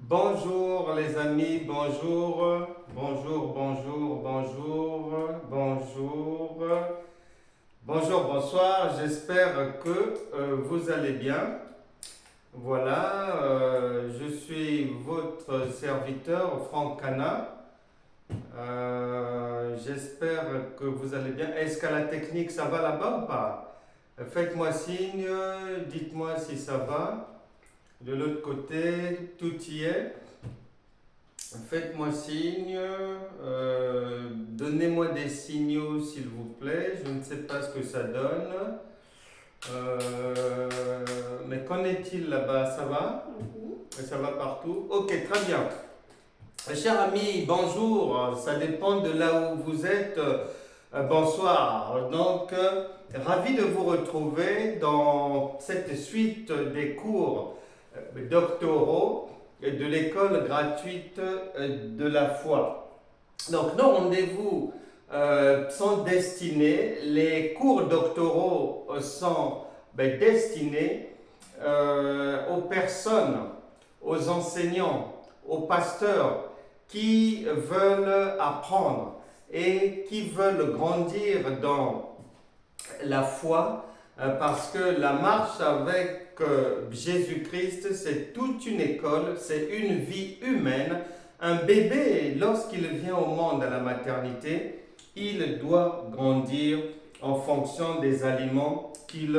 Bonjour les amis, bonjour, bonjour, bonjour, bonjour, bonjour, bonjour, bonsoir, j'espère que vous allez bien. Voilà, je suis votre serviteur Franck Cana. J'espère que vous allez bien. Est-ce qu'à la technique ça va là-bas ou pas? Faites-moi signe, dites-moi si ça va. De l'autre côté, tout y est. Faites-moi signe, donnez-moi des signaux s'il vous plaît, je ne sais pas ce que ça donne. Mais qu'en est-il là-bas? Ça va? Ça va partout? Ok, très bien. Chers amis, bonjour, ça dépend de là où vous êtes. Bonsoir. Donc, ravi de vous retrouver dans cette suite des cours doctoraux de l'école gratuite de la foi. Donc, nos rendez-vous sont destinés, les cours doctoraux sont destinés aux personnes, aux enseignants, aux pasteurs qui veulent apprendre et qui veulent grandir dans la foi parce que la marche avec Jésus-Christ, c'est toute une école, c'est une vie humaine. Un bébé, lorsqu'il vient au monde à la maternité, il doit grandir en fonction des aliments qu'il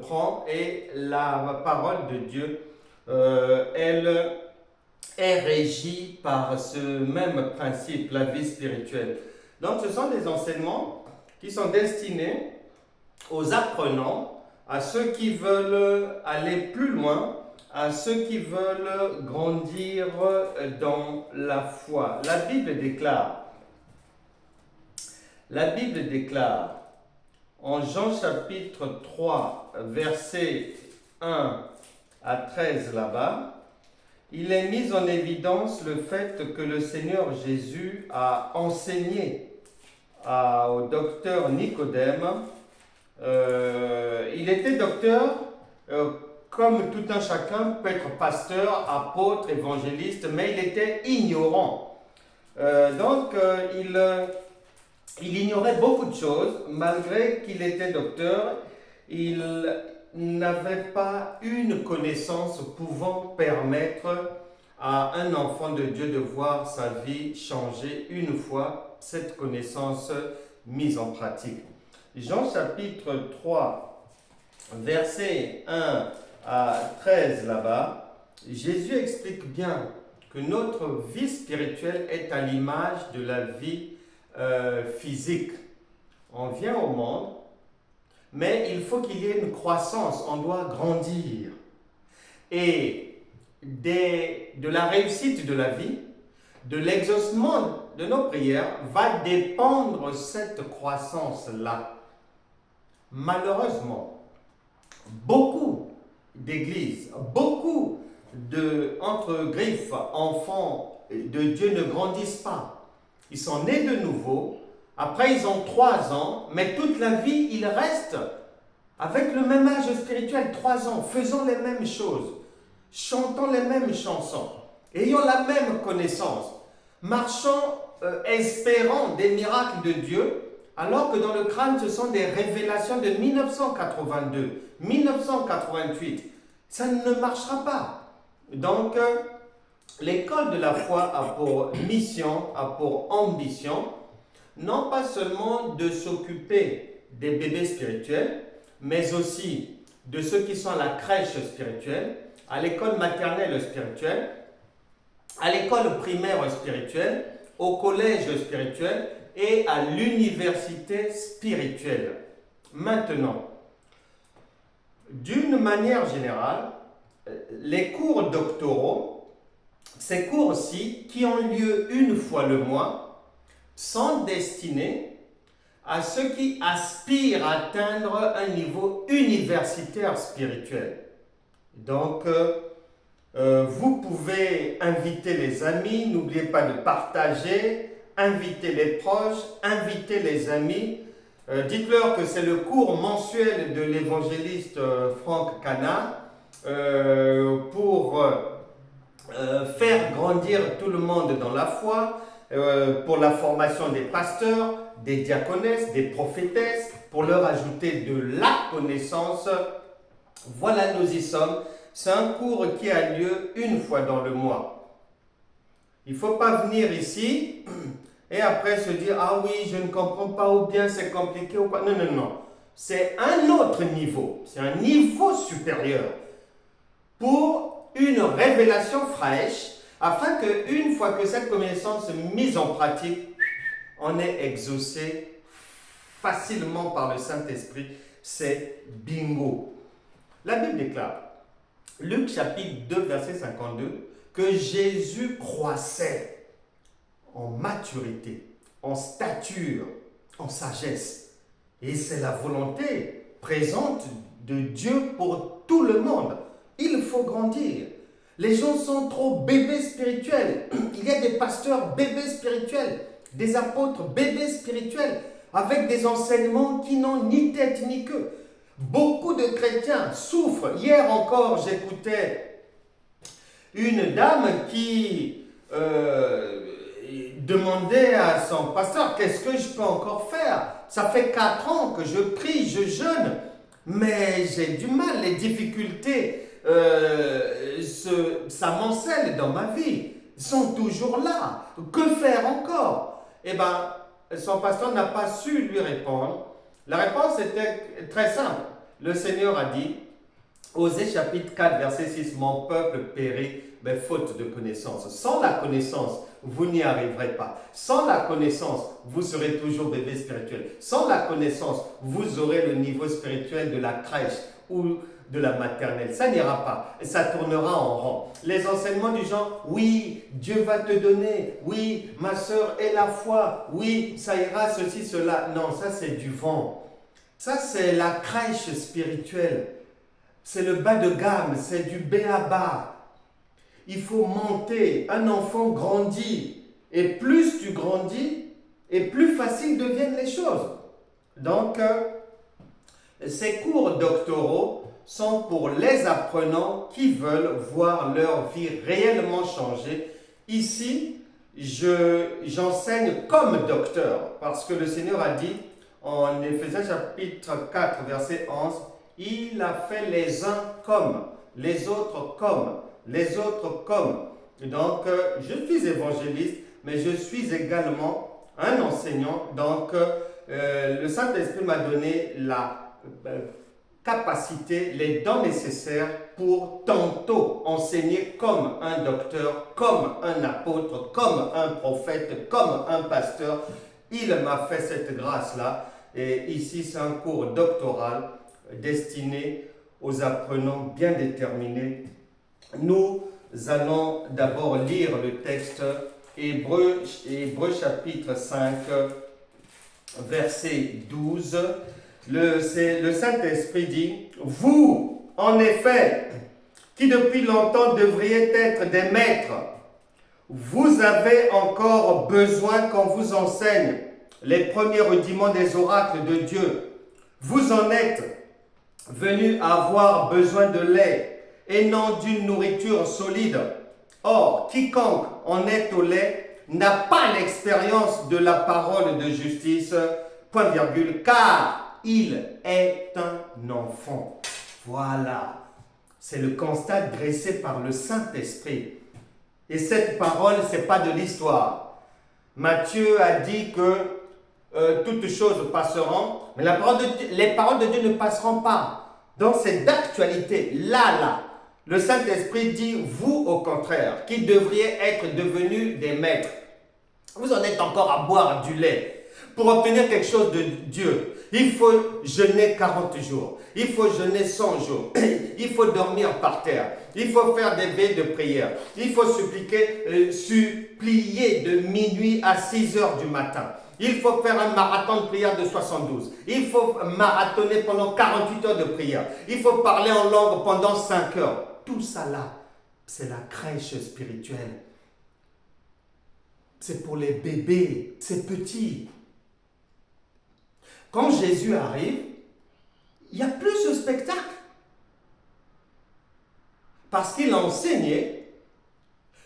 prend et la parole de Dieu, elle est régie par ce même principe, la vie spirituelle. Donc ce sont des enseignements qui sont destinés aux apprenants, à ceux qui veulent aller plus loin, à ceux qui veulent grandir dans la foi. La Bible déclare en Jean chapitre 3, versets 1 à 13 là-bas, il est mis en évidence le fait que le Seigneur Jésus a enseigné au docteur Nicodème. Il était docteur, comme tout un chacun peut être pasteur, apôtre, évangéliste, mais il était ignorant. Il ignorait beaucoup de choses, malgré qu'il était docteur, il n'avait pas une connaissance pouvant permettre à un enfant de Dieu de voir sa vie changer une fois cette connaissance mise en pratique. Jean chapitre 3, versets 1 à 13 là-bas, Jésus explique bien que notre vie spirituelle est à l'image de la vie physique. On vient au monde, mais il faut qu'il y ait une croissance, on doit grandir. Et de la réussite de la vie, de l'exaucement de nos prières, va dépendre cette croissance-là. Malheureusement, beaucoup d'églises, beaucoup entre griffes, enfants de Dieu ne grandissent pas. Ils sont nés de nouveau, après ils ont 3 ans, mais toute la vie ils restent avec le même âge spirituel, 3 ans, faisant les mêmes choses, chantant les mêmes chansons, ayant la même connaissance, marchant, espérant des miracles de Dieu, alors que dans le crâne, ce sont des révélations de 1982, 1988. Ça ne marchera pas. Donc, l'école de la foi a pour mission, a pour ambition, non pas seulement de s'occuper des bébés spirituels, mais aussi de ceux qui sont à la crèche spirituelle, à l'école maternelle spirituelle, à l'école primaire spirituelle, au collège spirituel et à l'université spirituelle. Maintenant, d'une manière générale, les cours doctoraux, ces cours-ci, qui ont lieu une fois le mois, sont destinés à ceux qui aspirent à atteindre un niveau universitaire spirituel. Donc, vous pouvez inviter les amis, n'oubliez pas de partager, inviter les proches, inviter les amis. Dites-leur que c'est le cours mensuel de l'évangéliste Franck Cana pour grandir tout le monde dans la foi, pour la formation des pasteurs, des diaconesses, des prophétesses, pour leur ajouter de la connaissance. Voilà, nous y sommes. C'est un cours qui a lieu une fois dans le mois. Il ne faut pas venir ici et après se dire « Ah oui, je ne comprends pas ou bien c'est compliqué ou pas. » Non, non, non. C'est un autre niveau. C'est un niveau supérieur pour une révélation fraîche afin qu'une fois que cette connaissance est mise en pratique, on est exaucé facilement par le Saint-Esprit. C'est bingo. La Bible déclare, Luc chapitre 2, verset 52, que Jésus croissait en maturité, en stature, en sagesse. Et c'est la volonté présente de Dieu pour tout le monde. Il faut grandir. Les gens sont trop bébés spirituels. Il y a des pasteurs bébés spirituels, des apôtres bébés spirituels, avec des enseignements qui n'ont ni tête ni queue. Beaucoup de chrétiens souffrent. Hier encore, j'écoutais une dame qui demandait à son pasteur, qu'est-ce que je peux encore faire? Ça fait 4 ans que je prie, je jeûne, mais j'ai du mal, les difficultés s'amoncellent dans ma vie, sont toujours là. Que faire encore? Eh bien, son pasteur n'a pas su lui répondre. La réponse était très simple. Le Seigneur a dit, Osée chapitre 4, verset 6, « Mon peuple périt, mais faute de connaissance. » Sans la connaissance, vous n'y arriverez pas. Sans la connaissance, vous serez toujours bébé spirituel. Sans la connaissance, vous aurez le niveau spirituel de la crèche ou de la maternelle. Ça n'ira pas. Ça tournera en rond. Les enseignements du genre, oui, Dieu va te donner. Oui, ma soeur est la foi. Oui, ça ira, ceci, cela. Non, ça c'est du vent. Ça c'est la crèche spirituelle. C'est le bas de gamme, c'est du b.a.-ba. Il faut monter. Un enfant grandit. Et plus tu grandis, et plus facile deviennent les choses. Donc, ces cours doctoraux sont pour les apprenants qui veulent voir leur vie réellement changer. Ici, j'enseigne comme docteur, parce que le Seigneur a dit en Éphésiens chapitre 4, verset 11, « Il a fait les uns comme, les autres comme, les autres comme. » Donc, je suis évangéliste, mais je suis également un enseignant. Donc, le Saint-Esprit m'a donné la capacité, les dons nécessaires pour tantôt enseigner comme un docteur, comme un apôtre, comme un prophète, comme un pasteur. Il m'a fait cette grâce-là. Et ici, c'est un cours doctoral destiné aux apprenants bien déterminés. Nous allons d'abord lire le texte Hébreux chapitre 5, verset 12. Le Saint-Esprit dit, « Vous, en effet, qui depuis longtemps devriez être des maîtres, vous avez encore besoin qu'on vous enseigne les premiers rudiments des oracles de Dieu. Vous en êtes venus avoir besoin de lait et non d'une nourriture solide. Or, quiconque en est au lait n'a pas l'expérience de la parole de justice, point virgule, car il est un enfant. » Voilà, c'est le constat dressé par le Saint-Esprit. Et cette parole, ce n'est pas de l'histoire. Matthieu a dit que toutes choses passeront, mais les paroles de Dieu ne passeront pas. Donc c'est d'actualité, là. Le Saint-Esprit dit, vous au contraire, qui devriez être devenus des maîtres, vous en êtes encore à boire du lait. Pour obtenir quelque chose de Dieu, il faut jeûner 40 jours, il faut jeûner 100 jours, il faut dormir par terre, il faut faire des veilles de prière, il faut supplier de minuit à 6 heures du matin. Il faut faire un marathon de prière de 72. Il faut marathonner pendant 48 heures de prière. Il faut parler en langue pendant 5 heures. Tout ça là, c'est la crèche spirituelle. C'est pour les bébés, c'est petit. Quand Jésus arrive, il n'y a plus ce spectacle. Parce qu'il a enseigné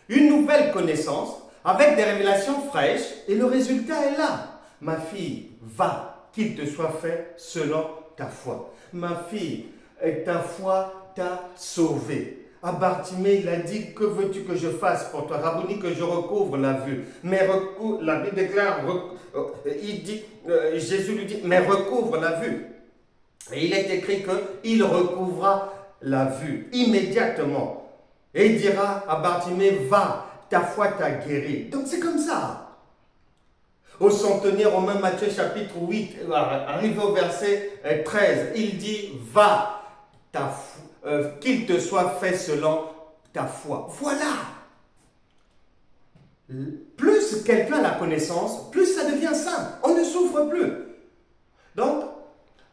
Une nouvelle connaissance avec des révélations fraîches et le résultat est là. Ma fille, va, qu'il te soit fait selon ta foi. Ma fille, ta foi t'a sauvée. À Bartimée, il a dit, que veux-tu que je fasse pour toi? Rabouni, que je recouvre la vue. Mais la Bible déclare, Jésus lui dit, mais recouvre la vue. Et il est écrit qu'il recouvra la vue immédiatement. Et il dira à Bartimée, va, ta foi t'a guéri. Donc c'est comme ça. Au centenaire Romain Matthieu chapitre 8, arrivé au verset 13, il dit, va, qu'il te soit fait selon ta foi. Voilà. Plus quelqu'un a la connaissance, plus ça devient simple. On ne souffre plus. Donc,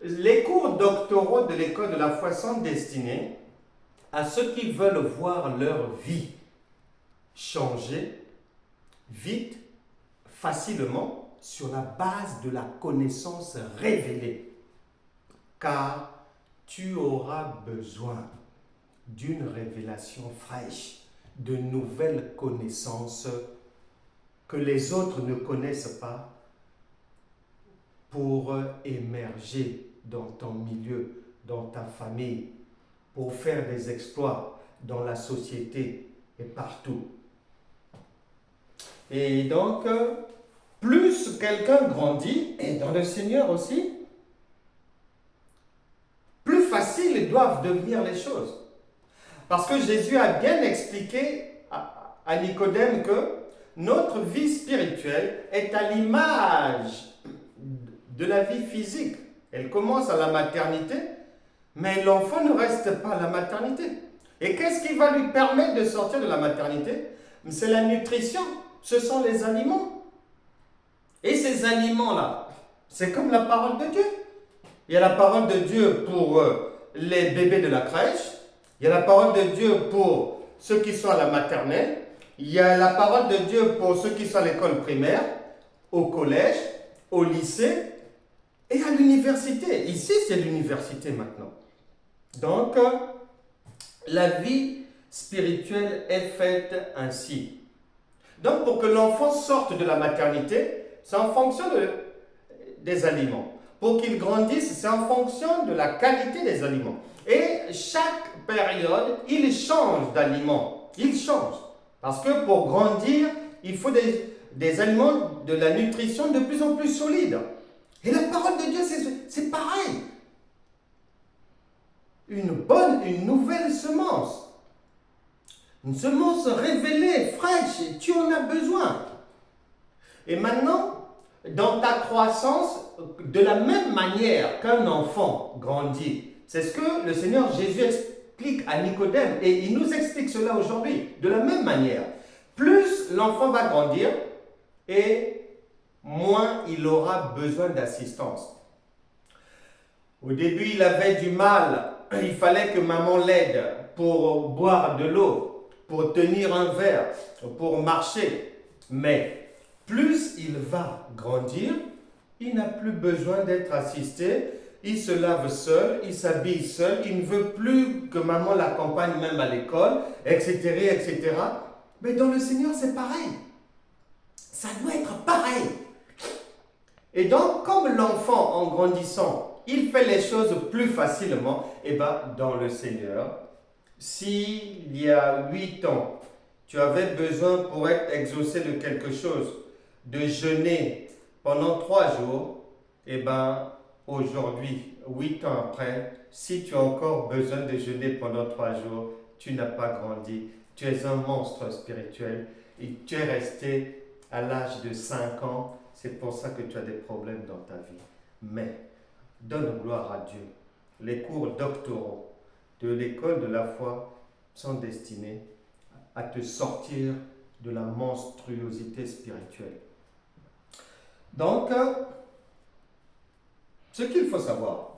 les cours doctoraux de l'école de la foi sont destinés à ceux qui veulent voir leur vie changer vite, facilement, sur la base de la connaissance révélée. Car tu auras besoin d'une révélation fraîche, de nouvelles connaissances que les autres ne connaissent pas pour émerger dans ton milieu, dans ta famille, pour faire des exploits dans la société et partout. Et donc, plus quelqu'un grandit, et dans le Seigneur aussi, plus facile doivent devenir les choses. Parce que Jésus a bien expliqué à Nicodème que notre vie spirituelle est à l'image de la vie physique. Elle commence à la maternité, mais l'enfant ne reste pas à la maternité. Et qu'est-ce qui va lui permettre de sortir de la maternité? C'est la nutrition, ce sont les aliments. Et ces aliments-là, c'est comme la parole de Dieu. Il y a la parole de Dieu pour les bébés de la crèche, il y a la parole de Dieu pour ceux qui sont à la maternelle, il y a la parole de Dieu pour ceux qui sont à l'école primaire, au collège, au lycée et à l'université. Ici, c'est l'université maintenant. Donc, la vie spirituelle est faite ainsi. Donc, pour que l'enfant sorte de la maternité, c'est en fonction des aliments. Pour qu'il grandisse, c'est en fonction de la qualité des aliments. Et chaque période, il change d'aliments. Il change. Parce que pour grandir, il faut des aliments de la nutrition de plus en plus solides. Et la parole de Dieu, c'est pareil. Une nouvelle semence. Une semence révélée, fraîche, et tu en as besoin. Et maintenant, dans ta croissance, de la même manière qu'un enfant grandit, c'est ce que le Seigneur Jésus explique à Nicodème, et il nous explique cela aujourd'hui. De la même manière, plus l'enfant va grandir, et moins il aura besoin d'assistance. Au début, il avait du mal, il fallait que maman l'aide pour boire de l'eau, pour tenir un verre, pour marcher. Mais plus il va grandir, il n'a plus besoin d'être assisté, il se lave seul, il s'habille seul, il ne veut plus que maman l'accompagne même à l'école, etc., etc. Mais dans le Seigneur, c'est pareil. Ça doit être pareil. Et donc, comme l'enfant, en grandissant, il fait les choses plus facilement, et bien, dans le Seigneur, s'il y a 8 ans, tu avais besoin pour être exaucé de quelque chose, de jeûner pendant 3 jours, et bien, aujourd'hui, 8 ans après, si tu as encore besoin de jeûner pendant 3 jours, tu n'as pas grandi. Tu es un monstre spirituel et tu es resté à l'âge de 5 ans. C'est pour ça que tu as des problèmes dans ta vie. Mais, donne gloire à Dieu. Les cours doctoraux de l'école de la foi sont destinés à te sortir de la monstruosité spirituelle. Donc, ce qu'il faut savoir,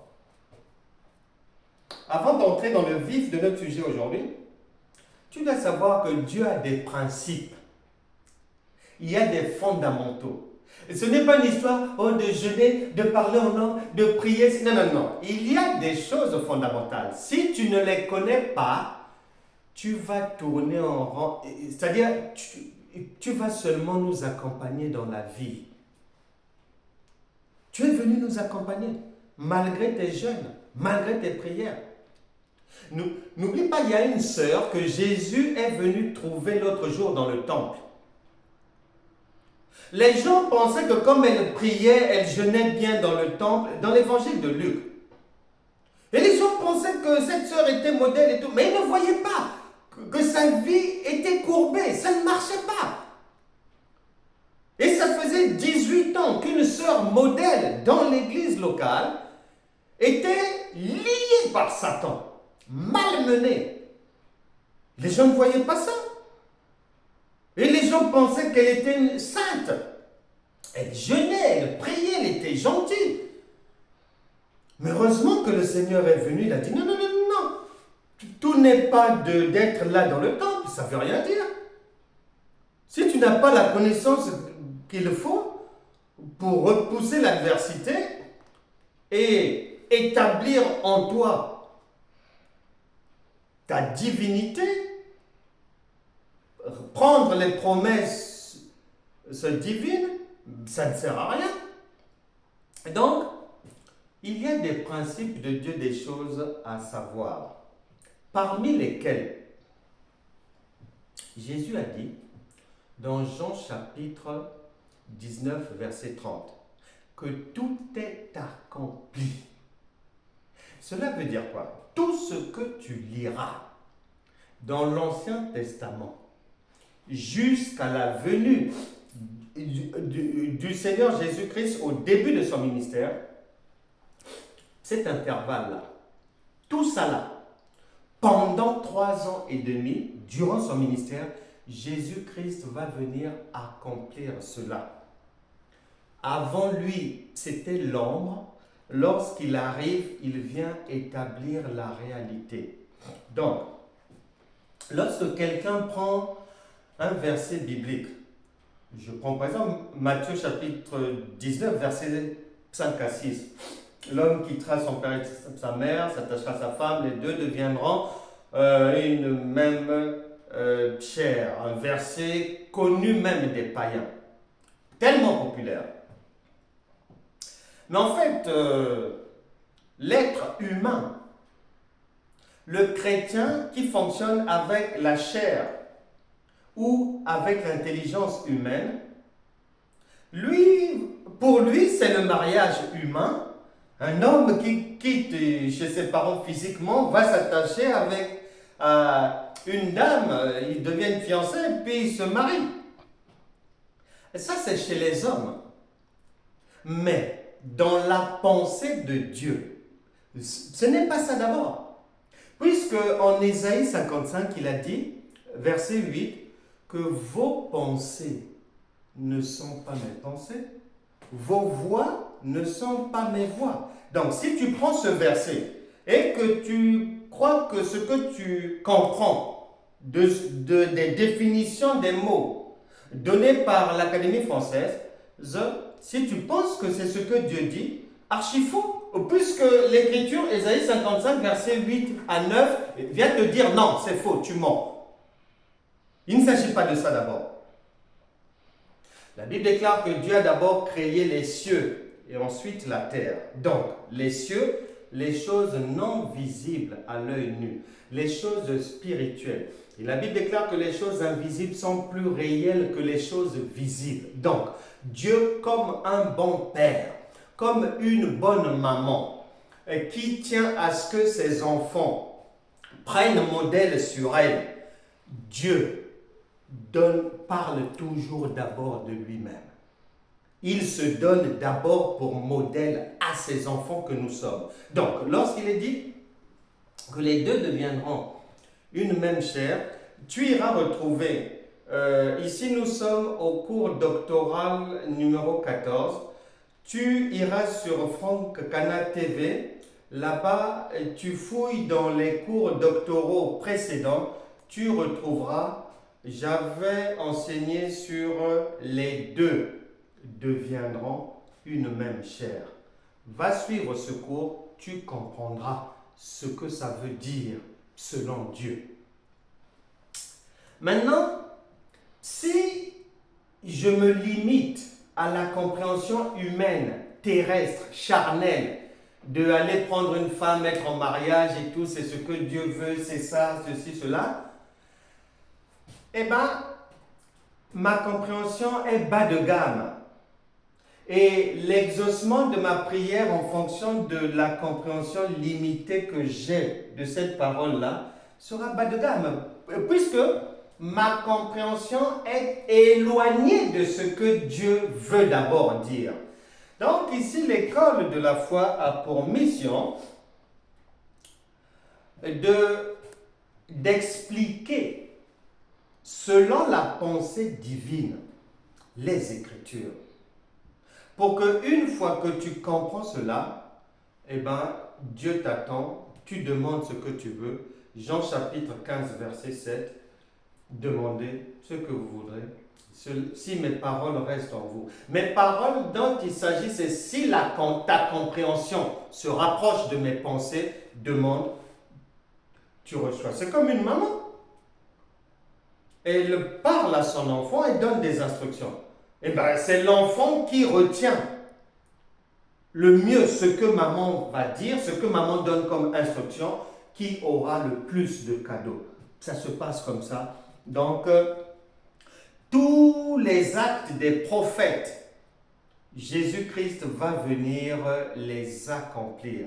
avant d'entrer dans le vif de notre sujet aujourd'hui, tu dois savoir que Dieu a des principes. Il y a des fondamentaux. Et ce n'est pas une histoire de jeûner, de parler en langue, de prier. Non, non, non. Il y a des choses fondamentales. Si tu ne les connais pas, tu vas tourner en rond, c'est-à-dire tu vas seulement nous accompagner dans la vie. Tu es venu nous accompagner, malgré tes jeûnes, malgré tes prières. N'oublie pas, il y a une sœur que Jésus est venu trouver l'autre jour dans le temple. Les gens pensaient que comme elle priait, elle jeûnait bien dans le temple, dans l'évangile de Luc. Et les gens pensaient que cette sœur était modèle et tout, mais ils ne voyaient pas que sa vie était courbée, ça ne marchait pas. Et ça faisait 18 ans qu'une sœur modèle dans l'église locale était liée par Satan, malmenée. Les gens ne voyaient pas ça. Et les gens pensaient qu'elle était une sainte. Elle jeûnait, elle priait, elle était gentille. Mais heureusement que le Seigneur est venu, il a dit non, non, non, non. Tout n'est pas d'être là dans le temple, ça ne veut rien dire. Si tu n'as pas la connaissance qu'il faut pour repousser l'adversité et établir en toi ta divinité, prendre les promesses divines, ça ne sert à rien. Donc, il y a des principes de Dieu, des choses à savoir, parmi lesquels Jésus a dit dans Jean chapitre 19, verset 30, que tout est accompli. Cela veut dire quoi? Tout ce que tu liras dans l'Ancien Testament jusqu'à la venue du Seigneur Jésus-Christ au début de son ministère, cet intervalle-là, tout ça là, pendant 3 ans et demi, durant son ministère, Jésus-Christ va venir accomplir cela. Avant lui, c'était l'ombre. Lorsqu'il arrive, il vient établir la réalité. Donc, lorsque quelqu'un prend un verset biblique, je prends par exemple Matthieu chapitre 19, verset 5 à 6. L'homme quittera son père et sa mère, s'attachera à sa femme, les deux deviendront une même chair. Un verset connu même des païens, tellement populaire. Mais en fait, l'être humain, le chrétien qui fonctionne avec la chair ou avec l'intelligence humaine, pour lui, c'est le mariage humain. Un homme qui quitte chez ses parents physiquement va s'attacher avec une dame, ils deviennent fiancés, puis ils se marient. Et ça, c'est chez les hommes. Mais dans la pensée de Dieu, ce n'est pas ça d'abord. Puisque en Ésaïe 55, il a dit, verset 8, que vos pensées ne sont pas mes pensées, vos voix ne sont pas mes voix. Donc, si tu prends ce verset et que tu crois que ce que tu comprends des définitions des mots donnés par l'Académie française, si tu penses que c'est ce que Dieu dit, archi faux, puisque l'Écriture, Ésaïe 55, verset 8 à 9, vient te dire non, c'est faux, tu mens. Il ne s'agit pas de ça d'abord. La Bible déclare que Dieu a d'abord créé les cieux et ensuite la terre. Donc, les cieux, les choses non visibles à l'œil nu, les choses spirituelles. Et la Bible déclare que les choses invisibles sont plus réelles que les choses visibles. Donc, Dieu comme un bon père, comme une bonne maman, qui tient à ce que ses enfants prennent modèle sur elle, Dieu parle toujours d'abord de lui-même. Il se donne d'abord pour modèle à ses enfants que nous sommes. Donc, lorsqu'il est dit que les deux deviendront une même chair, tu iras retrouver, ici nous sommes au cours doctoral numéro 14, tu iras sur Franck Cana TV, là-bas tu fouilles dans les cours doctoraux précédents, tu retrouveras. J'avais enseigné sur les deux deviendront une même chair. Va suivre ce cours, tu comprendras ce que ça veut dire selon Dieu. Maintenant, si je me limite à la compréhension humaine, terrestre, charnelle, de aller prendre une femme, être en mariage et tout, c'est ce que Dieu veut, c'est ça, ceci, cela, eh bien, ma compréhension est bas de gamme. Et l'exaucement de ma prière en fonction de la compréhension limitée que j'ai de cette parole-là sera bas de gamme, puisque ma compréhension est éloignée de ce que Dieu veut d'abord dire. Donc ici, l'école de la foi a pour mission d'expliquer selon la pensée divine les Écritures. Pour qu'une fois que tu comprends cela, eh ben, Dieu t'attend, tu demandes ce que tu veux. Jean chapitre 15, verset 7, demandez ce que vous voudrez, si mes paroles restent en vous. Mes paroles dont il s'agit, c'est si ta compréhension se rapproche de mes pensées, demande, tu reçois. C'est comme une maman. Elle parle à son enfant et donne des instructions. Eh bien, c'est l'enfant qui retient le mieux ce que maman va dire, ce que maman donne comme instruction, qui aura le plus de cadeaux. Ça se passe comme ça. Donc, tous les actes des prophètes, Jésus-Christ va venir les accomplir.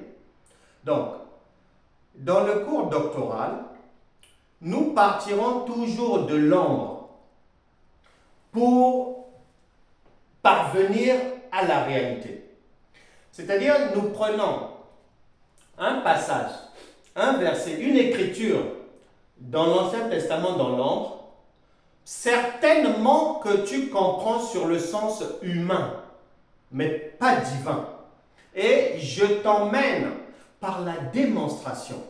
Donc, dans le cours doctoral, nous partirons toujours de l'ombre pour parvenir à la réalité. C'est-à-dire, nous prenons un passage, un verset, une écriture dans l'Ancien Testament dans l'ombre, certainement que tu comprends sur le sens humain, mais pas divin. Et je t'emmène par la démonstration,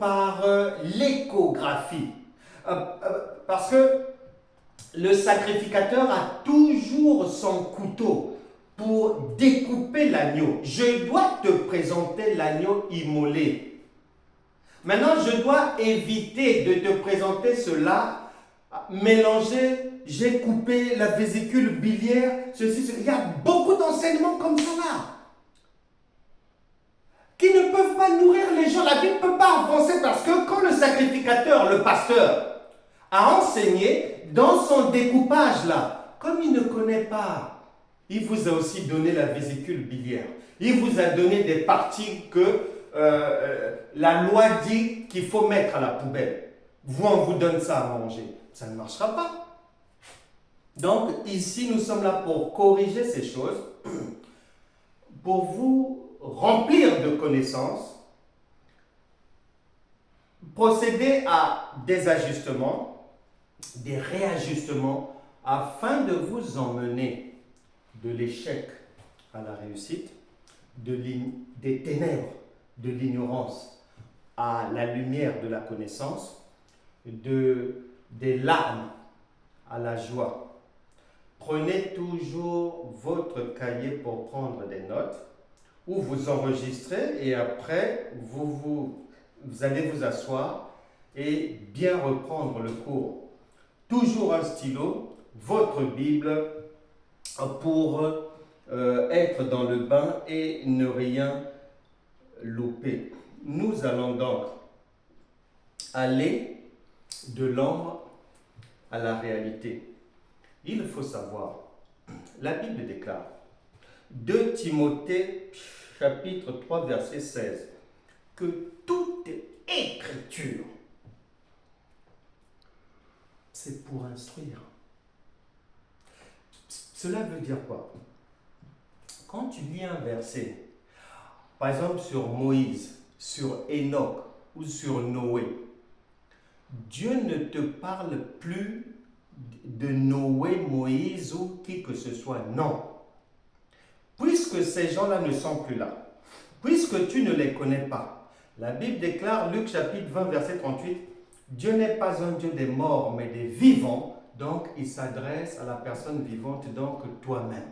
par l'échographie, parce que le sacrificateur a toujours son couteau pour découper l'agneau. Je dois te présenter l'agneau immolé. Maintenant, je dois éviter de te présenter cela mélangé, j'ai coupé la vésicule biliaire, ceci. Il y a beaucoup d'enseignements comme ça là, qui ne peuvent pas nourrir les gens. La vie ne peut pas avancer parce que quand le sacrificateur, le pasteur, a enseigné dans son découpage là, comme il ne connaît pas, il vous a aussi donné la vésicule biliaire. Il vous a donné des parties que la loi dit qu'il faut mettre à la poubelle. Vous, on vous donne ça à manger. Ça ne marchera pas. Donc ici, nous sommes là pour corriger ces choses, pour vous remplir de connaissances, procéder à des ajustements, des réajustements, afin de vous emmener de l'échec à la réussite, des ténèbres, de l'ignorance à la lumière de la connaissance, des larmes à la joie. Prenez toujours votre cahier pour prendre des notes, ou vous enregistrez et après vous allez vous asseoir et bien reprendre le cours. Toujours un stylo, votre Bible pour être dans le bain et ne rien louper. Nous allons donc aller de l'ombre à la réalité. Il faut savoir, la Bible déclare, 2 Timothée chapitre 3 verset 16, que toute écriture, c'est pour instruire. Cela veut dire quoi? Quand tu lis un verset, par exemple sur Moïse, sur Enoch ou sur Noé, Dieu ne te parle plus de Noé, Moïse ou qui que ce soit, non. Puisque ces gens-là ne sont plus là, puisque tu ne les connais pas, la Bible déclare, Luc chapitre 20, verset 38, Dieu n'est pas un Dieu des morts, mais des vivants, donc il s'adresse à la personne vivante, donc toi-même.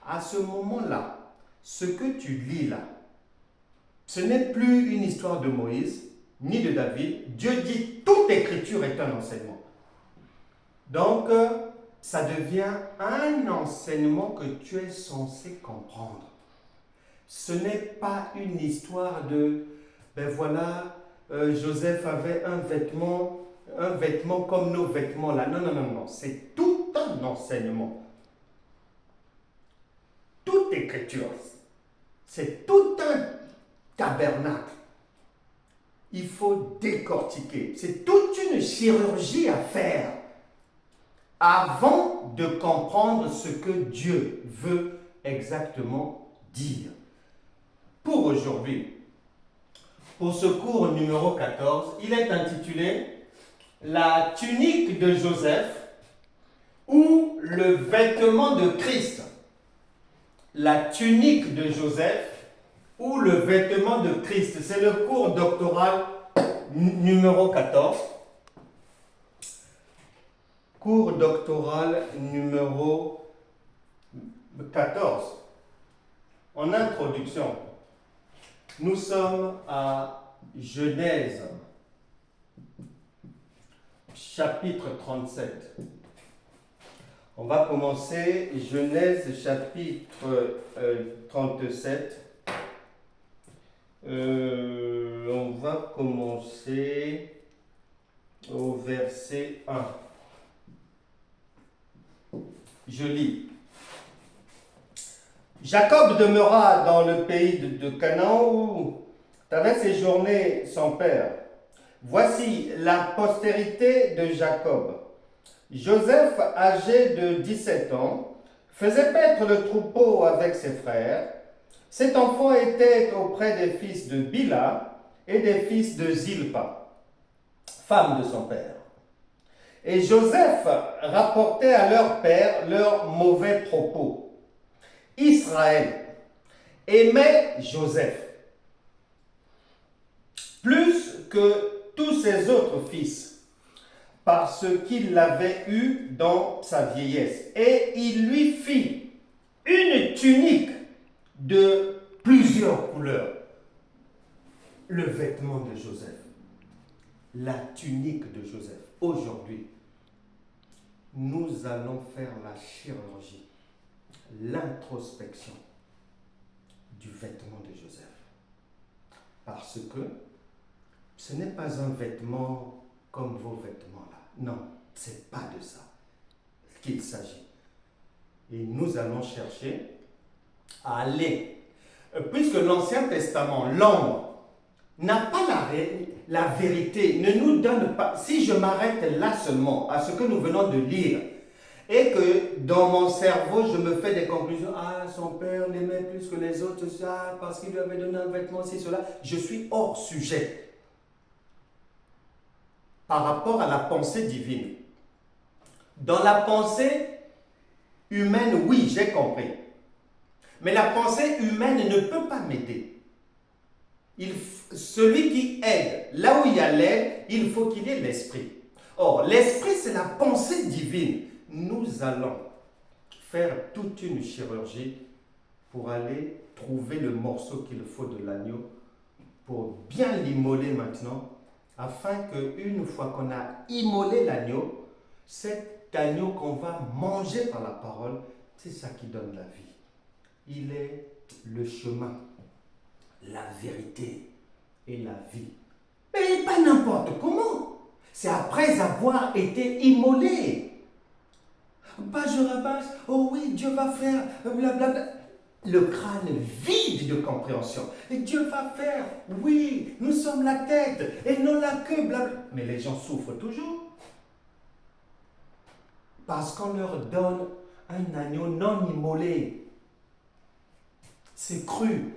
À ce moment-là, ce que tu lis là, ce n'est plus une histoire de Moïse, ni de David. Dieu dit, toute écriture est un enseignement. Donc, ça devient un enseignement que tu es censé comprendre. Ce n'est pas une histoire de, ben voilà, Joseph avait un vêtement comme nos vêtements là. Non, non, non, non. C'est tout un enseignement. Toute écriture. C'est tout un tabernacle. Il faut décortiquer. C'est toute une chirurgie à faire avant de comprendre ce que Dieu veut exactement dire. Pour aujourd'hui, pour ce cours numéro 14, il est intitulé « La tunique de Joseph ou le vêtement de Christ ». La tunique de Joseph ou le vêtement de Christ. C'est le cours doctoral numéro 14. Cours doctoral numéro 14. En introduction, nous sommes à Genèse, chapitre 37. On va commencer Genèse chapitre 37. On va commencer au verset 1. Je lis. Jacob demeura dans le pays de Canaan où avait séjourné son père. Voici la postérité de Jacob. Joseph, âgé de 17 ans, faisait paître le troupeau avec ses frères. Cet enfant était auprès des fils de Bila et des fils de Zilpa, femme de son père. Et Joseph rapportait à leur père leurs mauvais propos. Israël aimait Joseph plus que tous ses autres fils, parce qu'il l'avait eu dans sa vieillesse. Et il lui fit une tunique de plusieurs couleurs. Le vêtement de Joseph. La tunique de Joseph. Aujourd'hui, nous allons faire la chirurgie, l'introspection du vêtement de Joseph. Parce que ce n'est pas un vêtement comme vos vêtements là. Non, ce n'est pas de ça qu'il s'agit. Et nous allons chercher à aller, puisque l'Ancien Testament, l'ombre, n'a pas la vérité, ne nous donne pas, si je m'arrête là seulement à ce que nous venons de lire, et que dans mon cerveau, je me fais des conclusions, ah, son père l'aimait plus que les autres, ça, parce qu'il lui avait donné un vêtement, c'est cela, je suis hors sujet par rapport à la pensée divine. Dans la pensée humaine, oui, j'ai compris. Mais la pensée humaine ne peut pas m'aider. Celui qui aide, là où il y a l'aide, il faut qu'il y ait l'esprit. Or, l'esprit, c'est la pensée divine. Nous allons faire toute une chirurgie pour aller trouver le morceau qu'il faut de l'agneau, pour bien l'immoler maintenant, afin qu'une fois qu'on a immolé l'agneau, cet agneau qu'on va manger par la parole, c'est ça qui donne la vie. Il est le chemin, la vérité et la vie. Mais pas n'importe comment. C'est après avoir été immolé. Bah je rabâche, oh oui, Dieu va faire, blablabla. Le crâne vide de compréhension. Et Dieu va faire, oui, nous sommes la tête et non la queue, blablabla. Mais les gens souffrent toujours. Parce qu'on leur donne un agneau non immolé. C'est cru.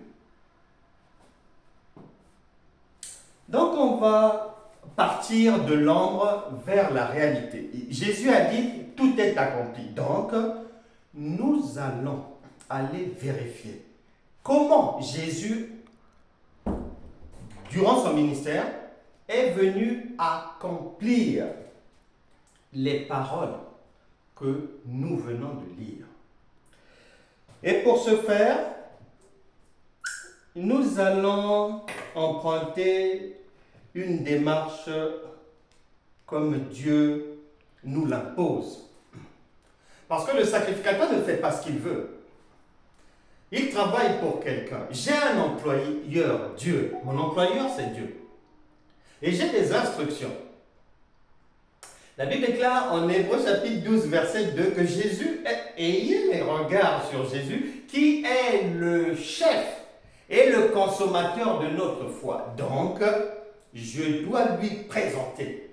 Donc on va partir de l'ombre vers la réalité. Jésus a dit, tout est accompli. Donc, nous allons aller vérifier comment Jésus, durant son ministère, est venu accomplir les paroles que nous venons de lire. Et pour ce faire, nous allons emprunter une démarche comme Dieu nous l'impose. Parce que le sacrificateur ne fait pas ce qu'il veut. Il travaille pour quelqu'un. J'ai un employeur, Dieu. Mon employeur, c'est Dieu. Et j'ai des instructions. La Bible déclare en Hébreux chapitre 12, verset 2 que Jésus, ayez les regards sur Jésus, qui est le chef et le consommateur de notre foi. Donc, je dois lui présenter.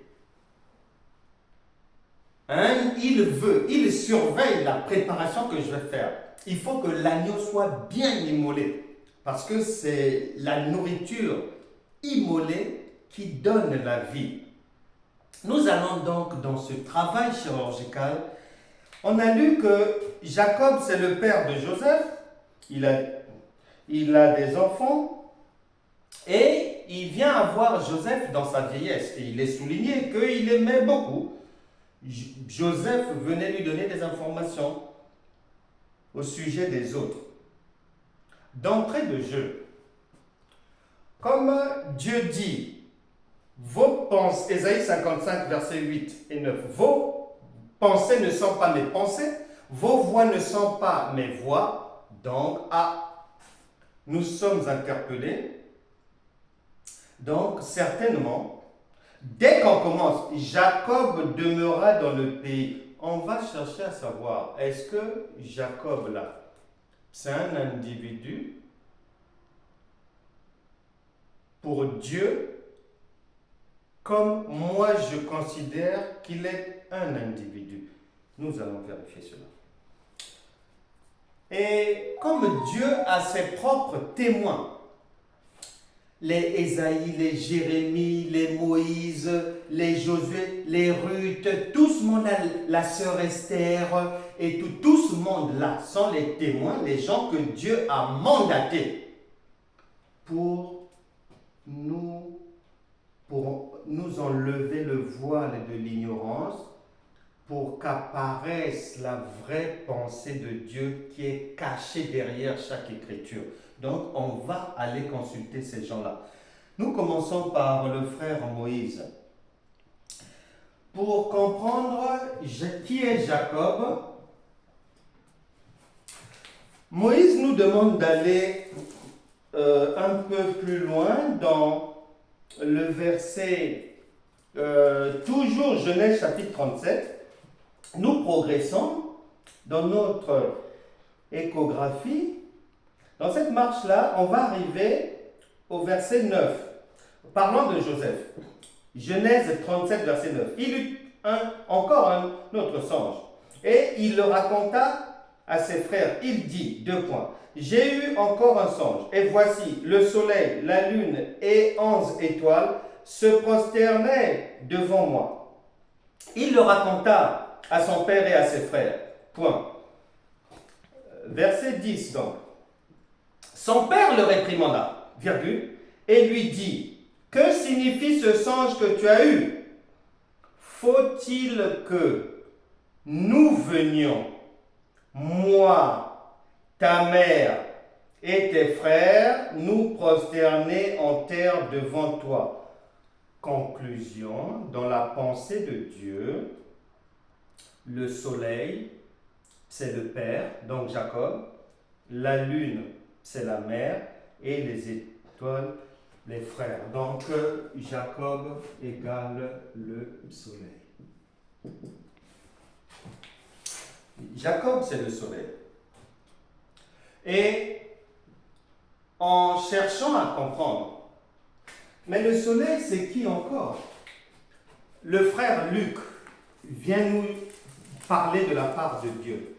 Il surveille la préparation que je vais faire. Il faut que l'agneau soit bien immolé, parce que c'est la nourriture immolée qui donne la vie. Nous allons donc dans ce travail chirurgical. On a lu que Jacob, c'est le père de Joseph. Il a des enfants. Et il vient avoir Joseph dans sa vieillesse. Et il est souligné qu'il aimait beaucoup. Joseph venait lui donner des informations au sujet des autres. D'entrée de jeu, comme Dieu dit, vos pensées, Ésaïe 55, versets 8 et 9, vos pensées ne sont pas mes pensées, vos voix ne sont pas mes voix, donc nous sommes interpellés. Donc, certainement, dès qu'on commence, Jacob demeura dans le pays. On va chercher à savoir, est-ce que Jacob là, c'est un individu pour Dieu, comme moi je considère qu'il est un individu. Nous allons vérifier cela. Et comme Dieu a ses propres témoins, les Ésaïe, les Jérémie, les Moïse, les Josué, les Ruth, tout ce monde-là, la sœur Esther, et tout ce monde-là sont les témoins, les gens que Dieu a mandatés pour nous enlever le voile de l'ignorance, pour qu'apparaisse la vraie pensée de Dieu qui est cachée derrière chaque écriture. Donc, on va aller consulter ces gens-là. Nous commençons par le frère Moïse. Pour comprendre qui est Jacob, Moïse nous demande d'aller un peu plus loin dans le verset, toujours Genèse chapitre 37. Nous progressons dans notre échographie. Dans cette marche-là, on va arriver au verset 9. Parlant de Joseph. Genèse 37, verset 9. Il eut encore un autre songe. Et il le raconta à ses frères. Il dit, 2 points. J'ai eu encore un songe. Et voici, le soleil, la lune et 11 étoiles se prosternaient devant moi. Il le raconta à son père et à ses frères. Point. Verset 10 donc. Son père le réprimanda, virgule, et lui dit, que signifie ce songe que tu as eu? Faut-il que nous venions, moi, ta mère et tes frères, nous prosterner en terre devant toi? Conclusion, dans la pensée de Dieu, le soleil, c'est le père, donc Jacob, la lune, c'est la mère, et les étoiles, les frères. Donc, Jacob égale le soleil. Jacob, c'est le soleil. Et en cherchant à comprendre, mais le soleil, c'est qui encore? Le frère Luc vient nous parler de la part de Dieu.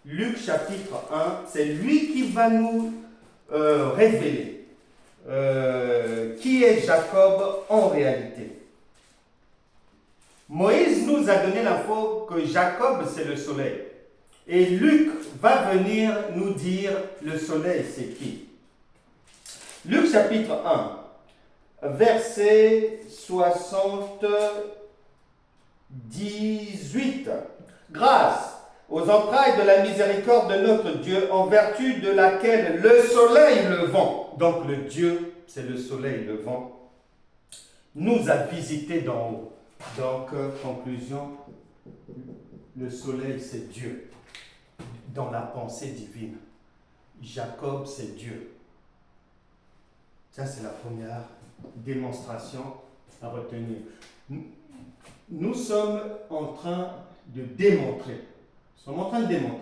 Luc chapitre 1, c'est lui qui va nous révéler qui est Jacob en réalité. Moïse nous a donné l'info que Jacob c'est le soleil. Et Luc va venir nous dire le soleil c'est qui. Luc chapitre 1, verset 78. Grâce aux entrailles de la miséricorde de notre Dieu, en vertu de laquelle le soleil levant, donc le Dieu, c'est le soleil levant, nous a visités d'en haut. Donc, conclusion, Le soleil, c'est Dieu, dans la pensée divine. Jacob, c'est Dieu. Ça, c'est la première démonstration à retenir. Nous sommes en train de démontrer. Nous sommes en train de démontrer.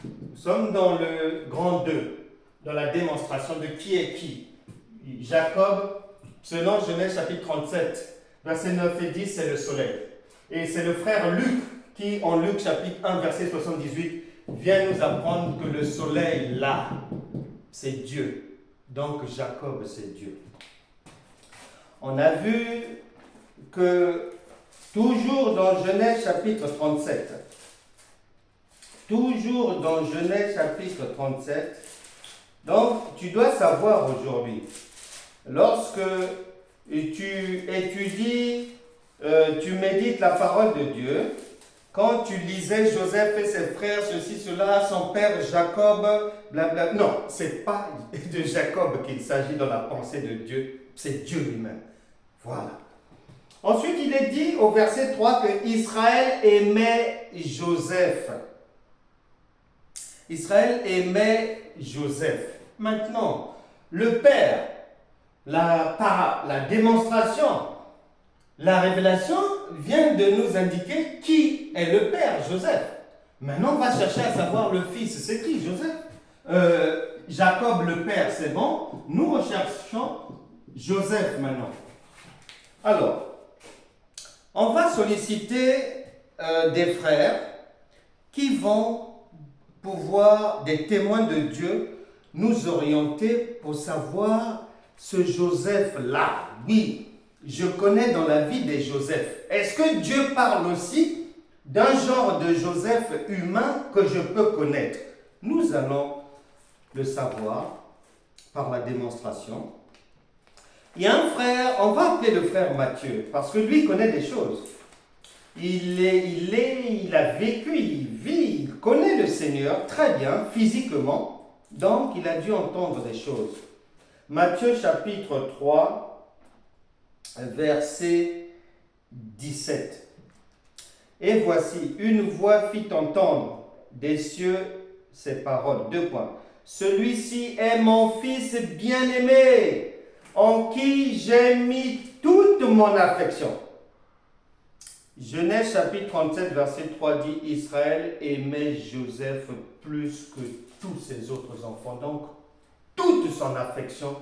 Nous sommes dans le grand 2, dans la démonstration de qui est qui. Jacob, selon Genèse chapitre 37, versets 9 et 10, c'est le soleil. Et c'est le frère Luc qui, en Luc chapitre 1, verset 78, vient nous apprendre que le soleil, là, c'est Dieu. Donc Jacob, c'est Dieu. On a vu que toujours dans Genèse chapitre 37, donc tu dois savoir aujourd'hui, lorsque tu étudies, tu médites la parole de Dieu, quand tu lisais Joseph et ses frères, ceci, cela, son père Jacob, blablabla. Non, ce n'est pas de Jacob qu'il s'agit dans la pensée de Dieu, c'est Dieu lui-même. Voilà. Ensuite, il est dit au verset 3 que Israël aimait Joseph. Israël aimait Joseph. Maintenant, le Père, la démonstration, la révélation vient de nous indiquer qui est le Père, Joseph. Maintenant, on va chercher à savoir le Fils, c'est qui, Joseph? Jacob, le Père, c'est bon. Nous recherchons Joseph maintenant. Alors, on va solliciter des frères qui vont pouvoir, des témoins de Dieu, nous orienter pour savoir ce Joseph-là. Oui, je connais dans la vie des Joseph. Est-ce que Dieu parle aussi d'un genre de Joseph humain que je peux connaître? Nous allons le savoir par la démonstration. Il y a un frère, on va appeler le frère Matthieu, parce que lui connaît des choses. Il a vécu, il vit, il connaît le Seigneur très bien, physiquement, donc il a dû entendre des choses. Matthieu chapitre 3, verset 17. Et voici, une voix fit entendre des cieux ces paroles. 2 points. Celui-ci est mon fils bien-aimé, en qui j'ai mis toute mon affection. Genèse chapitre 37, verset 3 dit, Israël aimait Joseph plus que tous ses autres enfants. Donc, toute son affection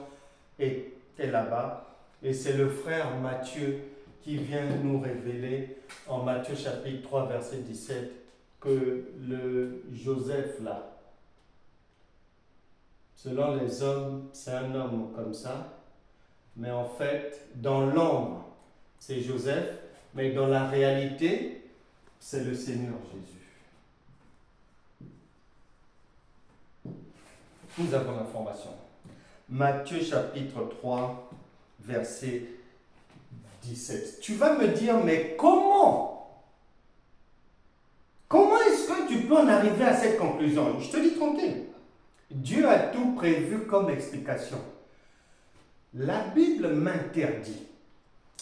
était là-bas. Et c'est le frère Matthieu qui vient nous révéler en Matthieu chapitre 3, verset 17, que le Joseph là, selon les hommes, c'est un homme comme ça, mais en fait, dans l'ombre, c'est Joseph, mais dans la réalité, c'est le Seigneur Jésus. Nous avons l'information. Matthieu chapitre 3, verset 17. Tu vas me dire, mais comment est-ce que tu peux en arriver à cette conclusion? Je te dis tranquille. Dieu a tout prévu comme explication. La Bible m'interdit,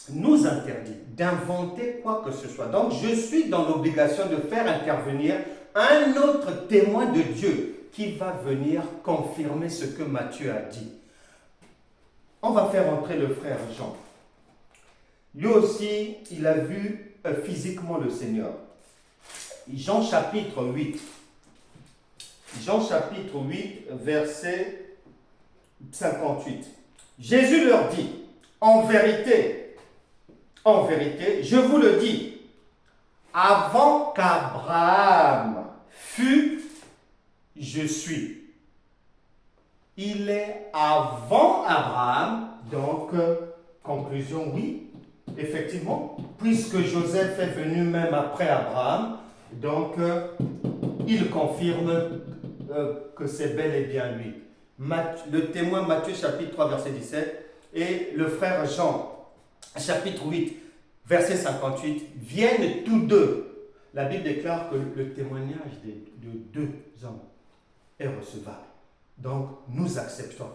nous interdit d'inventer quoi que ce soit. Donc, je suis dans l'obligation de faire intervenir un autre témoin de Dieu qui va venir confirmer ce que Matthieu a dit. On va faire entrer le frère Jean. Lui aussi, il a vu physiquement le Seigneur. Jean chapitre 8. Jean chapitre 8, verset 58. Jésus leur dit, en vérité, je vous le dis, avant qu'Abraham fût, je suis. Il est avant Abraham, donc conclusion, oui, effectivement, puisque Joseph est venu même après Abraham, donc il confirme que c'est bel et bien lui. Le témoin Matthieu chapitre 3 verset 17 et le frère Jean chapitre 8 verset 58 viennent tous deux. La Bible déclare que le témoignage de 2 hommes est recevable. Donc nous acceptons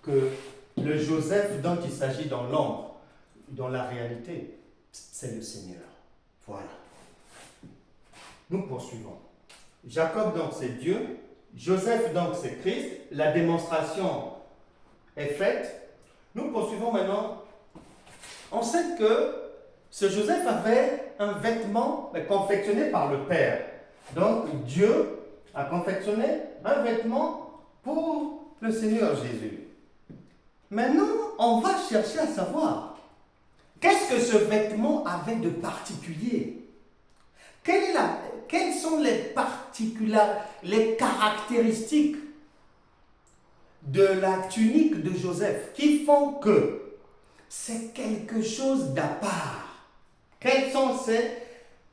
que le Joseph dont il s'agit dans l'ombre, dans la réalité, c'est le Seigneur. Voilà. Nous poursuivons. Jacob, donc, c'est Dieu. Joseph, donc, c'est Christ. La démonstration est faite. Nous poursuivons maintenant. On sait que ce Joseph avait un vêtement confectionné par le Père. Donc, Dieu a confectionné un vêtement pour le Seigneur Jésus. Maintenant, on va chercher à savoir qu'est-ce que ce vêtement avait de particulier. Quelles sont les caractéristiques de la tunique de Joseph qui font que c'est quelque chose d'à part? Quelles sont ces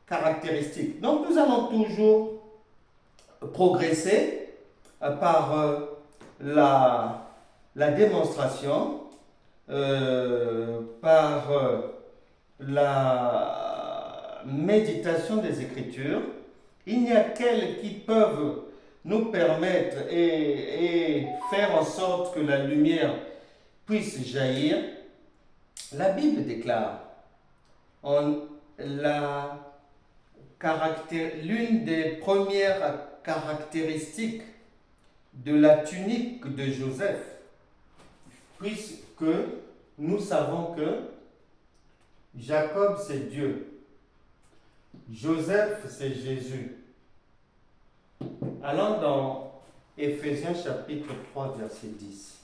caractéristiques? Donc nous allons toujours progresser par la démonstration, par la méditation des Écritures. Il n'y a qu'elles qui peuvent nous permettre et faire en sorte que la lumière puisse jaillir. La Bible déclare l'une des premières caractéristiques de la tunique de Joseph, puisque nous savons que Jacob c'est Dieu, Joseph c'est Jésus. Allons dans Éphésiens chapitre 3 verset 10.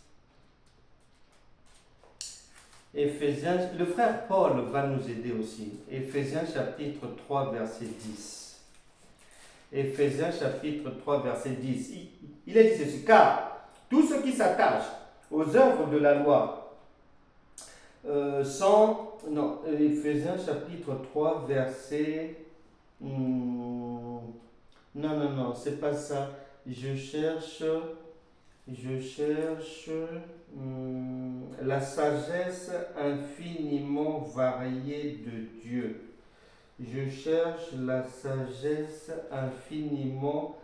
Éphésiens, le frère Paul va nous aider aussi. Éphésiens chapitre 3 verset 10. Éphésiens chapitre 3 verset 10. Il est dit ceci: car tous ceux qui s'attachent aux œuvres de la loi Éphésiens chapitre 3 verset... non, c'est pas ça. Je cherche la sagesse infiniment variée de Dieu. Je cherche la sagesse infiniment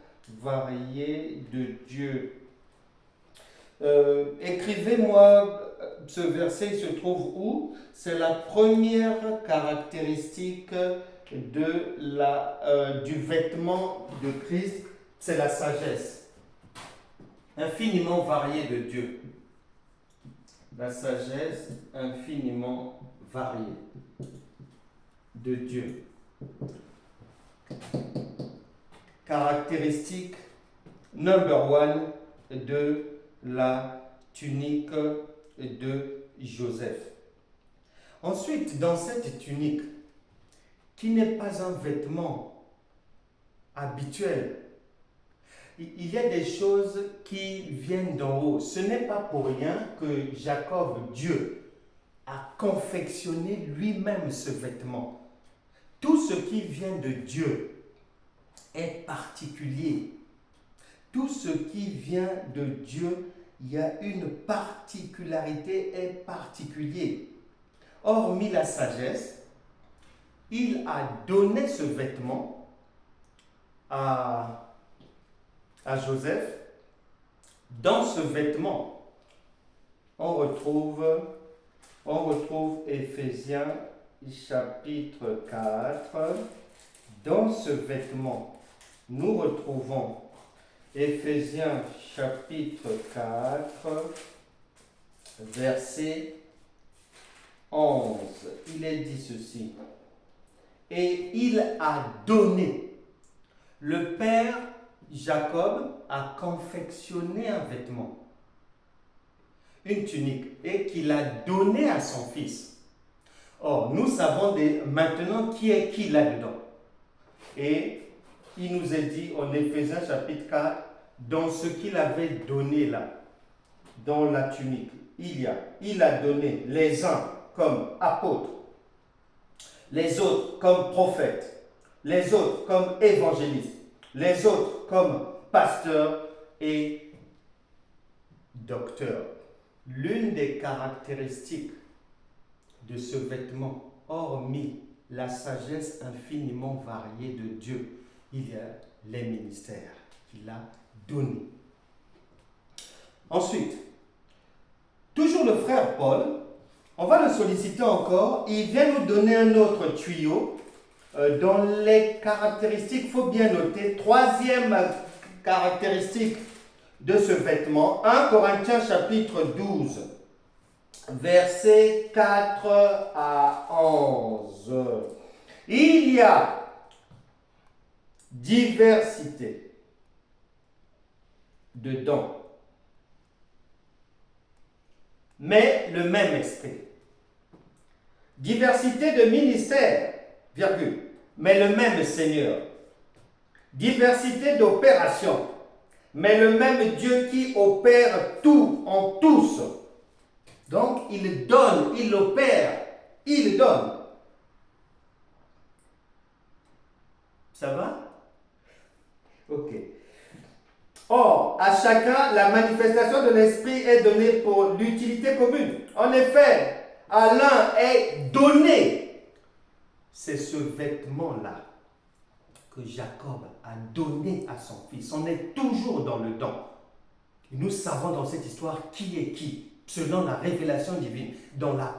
variée de Dieu. Écrivez-moi ce verset, il se trouve où? C'est la première caractéristique du vêtement de Christ, c'est la sagesse infiniment variée de Dieu. La sagesse infiniment variée de Dieu. Caractéristique number one de la tunique de Joseph. Ensuite, dans cette tunique, qui n'est pas un vêtement habituel, il y a des choses qui viennent d'en haut. Ce n'est pas pour rien que Jacob, Dieu, a confectionné lui-même ce vêtement. Tout ce qui vient de Dieu est particulier. Tout ce qui vient de Dieu, il y a une particularité, est particulier. Hormis la sagesse, il a donné ce vêtement à Joseph. Dans ce vêtement, on retrouve Éphésiens chapitre 4. Dans ce vêtement, nous retrouvons Éphésiens chapitre 4, verset 11. Il est dit ceci: et il a donné, le Père Jacob a confectionné un vêtement, une tunique, et qu'il a donné à son fils. Or, nous savons maintenant qui est qui là-dedans. Et il nous est dit en Éphésiens chapitre 4, dans ce qu'il avait donné là, dans la tunique, il a donné les uns comme apôtres, les autres comme prophètes, les autres comme évangélistes, les autres comme pasteurs et docteurs. L'une des caractéristiques de ce vêtement, hormis la sagesse infiniment variée de Dieu, il y a les ministères qu'il a donnés. Ensuite, toujours le frère Paul, on va le solliciter encore, il vient nous donner un autre tuyau Dans les caractéristiques, il faut bien noter, troisième caractéristique de ce vêtement, 1 Corinthiens chapitre 12, versets 4 à 11. Il y a diversité de dons, mais le même esprit. Diversité de ministères, virgule, mais le même Seigneur. Diversité d'opérations, mais le même Dieu qui opère tout en tous. Donc, il donne, il opère, il donne. Ça va? Ok. Or, à chacun, la manifestation de l'Esprit est donnée pour l'utilité commune. En effet, à l'un est donné. C'est ce vêtement-là que Jacob a donné à son fils. On est toujours dans le don. Nous savons dans cette histoire qui est qui, selon la révélation divine, dans la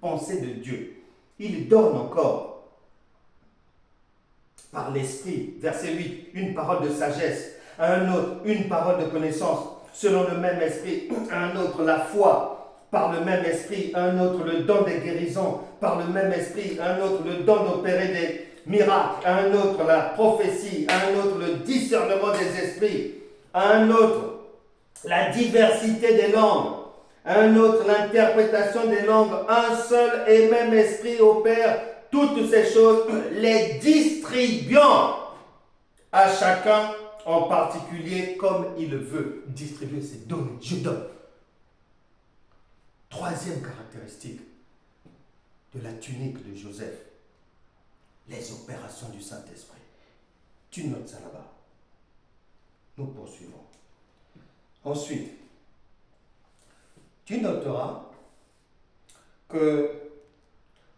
pensée de Dieu. Il donne encore par l'Esprit, verset 8, une parole de sagesse, à un autre, une parole de connaissance, selon le même esprit, à un autre, la foi, par le même esprit, à un autre, le don des guérisons, par le même esprit, à un autre, le don d'opérer des miracles, à un autre, la prophétie, à un autre, le discernement des esprits, à un autre, la diversité des langues, à un autre, l'interprétation des langues. Un seul et même esprit opère toutes ces choses, les distribuant à chacun en particulier comme il veut. Distribuer, c'est donner. Je donne. Troisième caractéristique de la tunique de Joseph, les opérations du Saint-Esprit. Tu notes ça là-bas. Nous poursuivons. Ensuite, tu noteras que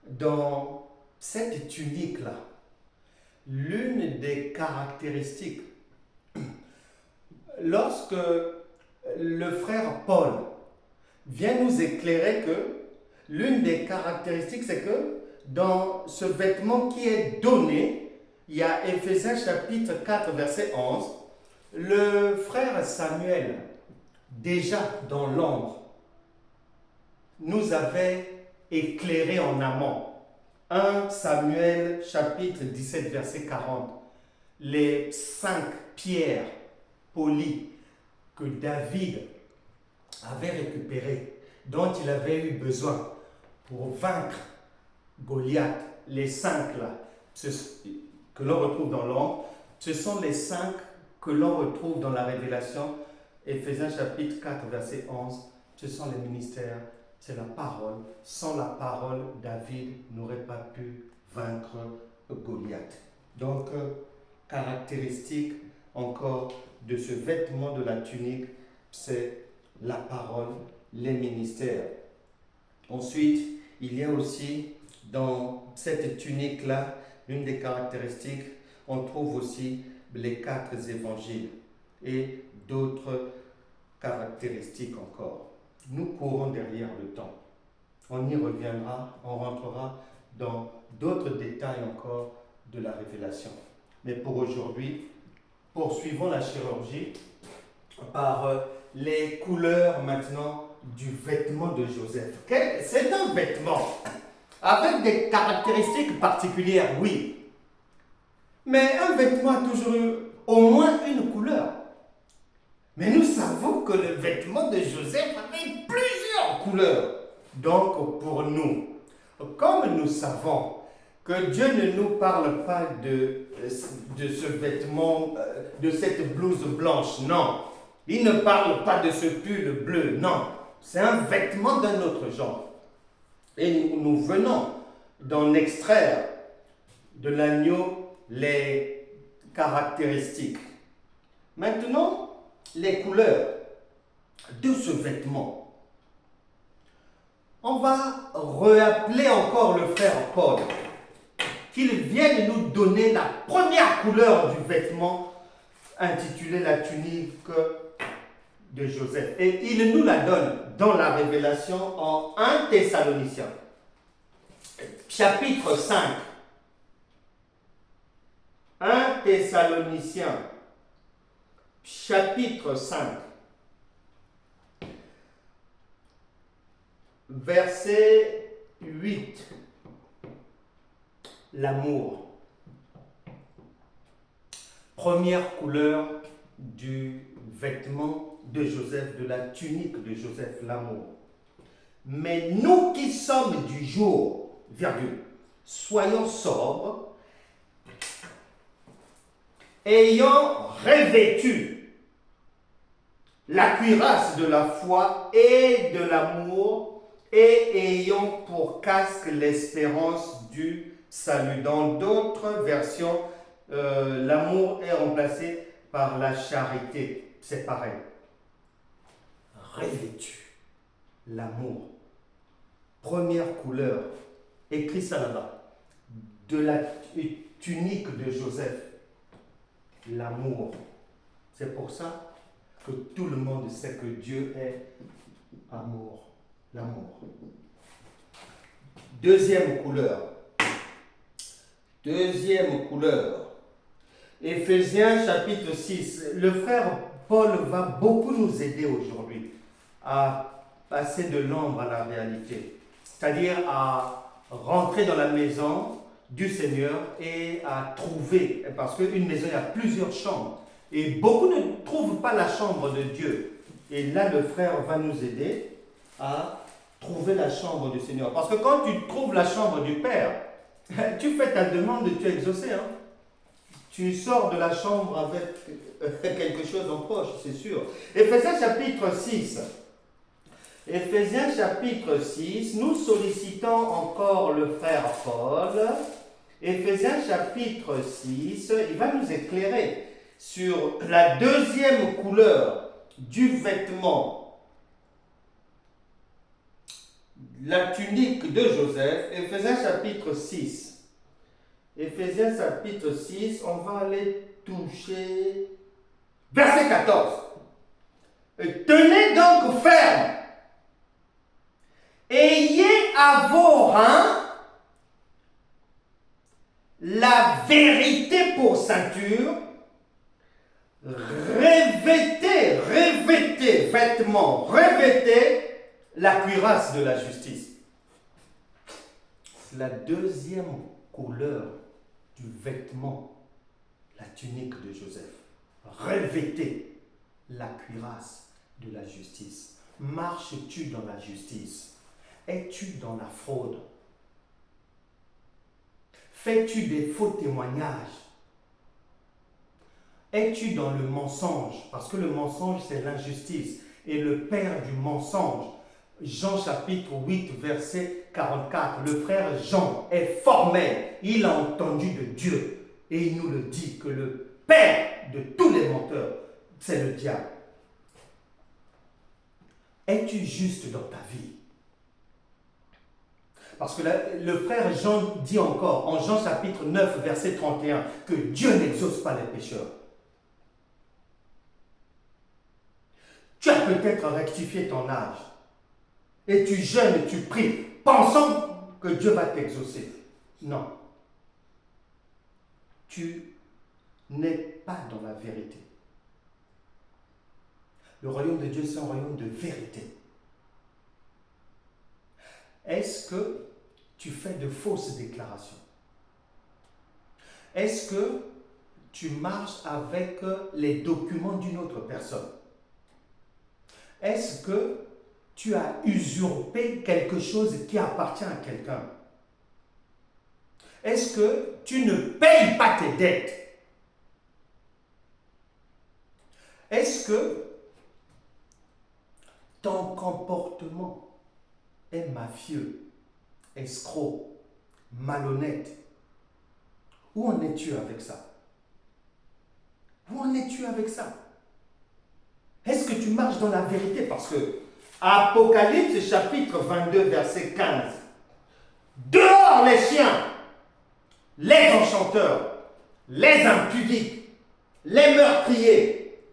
dans cette tunique-là, l'une des caractéristiques, lorsque le frère Paul vient nous éclairer que l'une des caractéristiques, c'est que dans ce vêtement qui est donné, il y a Éphésiens chapitre 4, verset 11, le frère Samuel, déjà dans l'ombre, nous avait éclairé en amont. 1 Samuel chapitre 17 verset 40. Les 5 pierres polies que David avait récupérées, dont il avait eu besoin pour vaincre Goliath, les 5 là, que l'on retrouve dans l'ombre, ce sont les 5 que l'on retrouve dans la Révélation, Éphésiens chapitre 4 verset 11, ce sont les ministères. C'est la parole. Sans la parole, David n'aurait pas pu vaincre Goliath. Donc, caractéristique encore de ce vêtement de la tunique, c'est la parole, les ministères. Ensuite, il y a aussi dans cette tunique-là, l'une des caractéristiques, on trouve aussi les 4 évangiles et d'autres caractéristiques encore. Nous courons derrière le temps. On y reviendra, on rentrera dans d'autres détails encore de la révélation. Mais pour aujourd'hui, poursuivons la chirurgie par les couleurs maintenant du vêtement de Joseph. C'est un vêtement avec des caractéristiques particulières, oui. Mais un vêtement a toujours eu au moins une couleur. Mais nous savons que le vêtement de Joseph avait plusieurs couleurs. Donc pour nous, comme nous savons que Dieu ne nous parle pas de ce vêtement, de cette blouse blanche, non. Il ne parle pas de ce pull bleu, non. C'est un vêtement d'un autre genre. Et nous venons d'en extraire de l'agneau les caractéristiques. Maintenant, les couleurs de ce vêtement. On va rappeler encore le frère Paul, qu'il vienne nous donner la première couleur du vêtement intitulé la tunique de Joseph. Et il nous la donne dans la Révélation en 1 Thessaloniciens, chapitre 5, 1 Thessaloniciens, chapitre 5, verset 8. L'amour. Première couleur du vêtement de Joseph, de la tunique de Joseph, l'amour. Mais nous qui sommes du jour, virgule, soyons sobres, ayant revêtu la cuirasse de la foi et de l'amour, et ayant pour casque l'espérance du salut. Dans d'autres versions, l'amour est remplacé par la charité. C'est pareil. Revêtu l'amour. Première couleur, écrit ça là-bas, de la tunique de Joseph. L'amour. C'est pour ça que tout le monde sait que Dieu est amour. L'amour. Deuxième couleur. Deuxième couleur. Éphésiens chapitre 6. Le frère Paul va beaucoup nous aider aujourd'hui à passer de l'ombre à la réalité. C'est-à-dire à rentrer dans la maison du Seigneur et à trouver, parce qu'une maison, il y a plusieurs chambres. Et beaucoup ne trouvent pas la chambre de Dieu. Et là, le frère va nous aider à trouver la chambre du Seigneur. Parce que quand tu trouves la chambre du Père, tu fais ta demande, tu es exaucé. Hein? Tu sors de la chambre avec quelque chose en poche, c'est sûr. Éphésiens chapitre 6. Éphésiens chapitre 6, nous sollicitons encore le frère Paul. Éphésiens chapitre 6, il va nous éclairer sur la deuxième couleur du vêtement, la tunique de Joseph. Éphésiens chapitre 6. Éphésiens chapitre 6, on va aller toucher verset 14. Tenez donc ferme. Ayez à vos reins la vérité pour ceinture, revêtez, vêtements, revêtez la cuirasse de la justice. La deuxième couleur du vêtement, la tunique de Joseph. Revêtez la cuirasse de la justice. Marches-tu dans la justice? Es-tu dans la fraude? Fais-tu des faux témoignages? Es-tu dans le mensonge? Parce que le mensonge, c'est l'injustice. Et le père du mensonge, Jean chapitre 8, verset 44, le frère Jean est formel. Il a entendu de Dieu. Et il nous le dit que le père de tous les menteurs, c'est le diable. Es-tu juste dans ta vie? Parce que le frère Jean dit encore, en Jean chapitre 9, verset 31, que Dieu n'exauce pas les pécheurs. Tu as peut-être rectifié ton âge. Et tu jeûnes et tu pries, pensant que Dieu va t'exaucer. Non. Tu n'es pas dans la vérité. Le royaume de Dieu, c'est un royaume de vérité. Est-ce que tu fais de fausses déclarations? Est-ce que tu marches avec les documents d'une autre personne? Est-ce que tu as usurpé quelque chose qui appartient à quelqu'un? Est-ce que tu ne payes pas tes dettes? Est-ce que ton comportement est mafieux, escroc, malhonnête? Où en es-tu avec ça? Où en es-tu avec ça? Est-ce que tu marches dans la vérité? Parce que Apocalypse chapitre 22 verset 15. Dehors les chiens, les enchanteurs, les impudiques, les meurtriers,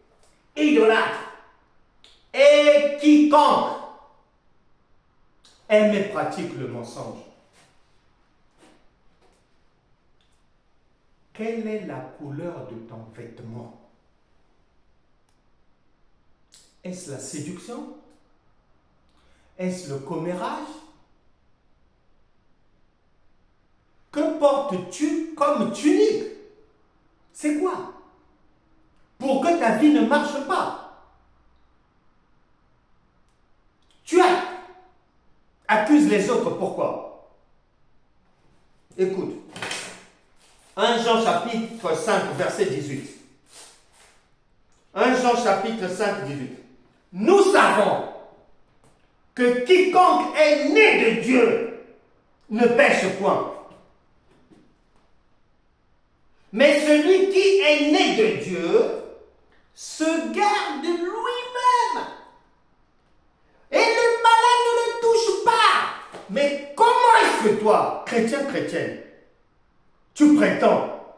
idolâtres et quiconque aime et pratique le mensonge. quelle est la couleur de ton vêtement? Est-ce la séduction? Est-ce le commérage? Que portes-tu comme tunique? C'est quoi? Pour que ta vie ne marche pas. Tu accuses les autres, pourquoi? Écoute, 1 Jean chapitre 5, verset 18. 1 Jean chapitre 5, 18. Nous savons que quiconque est né de Dieu ne pêche point. Mais celui qui est né de Dieu se garde lui-même. Et le malin ne le touche pas. Mais comment est-ce que toi, chrétienne, tu prétends,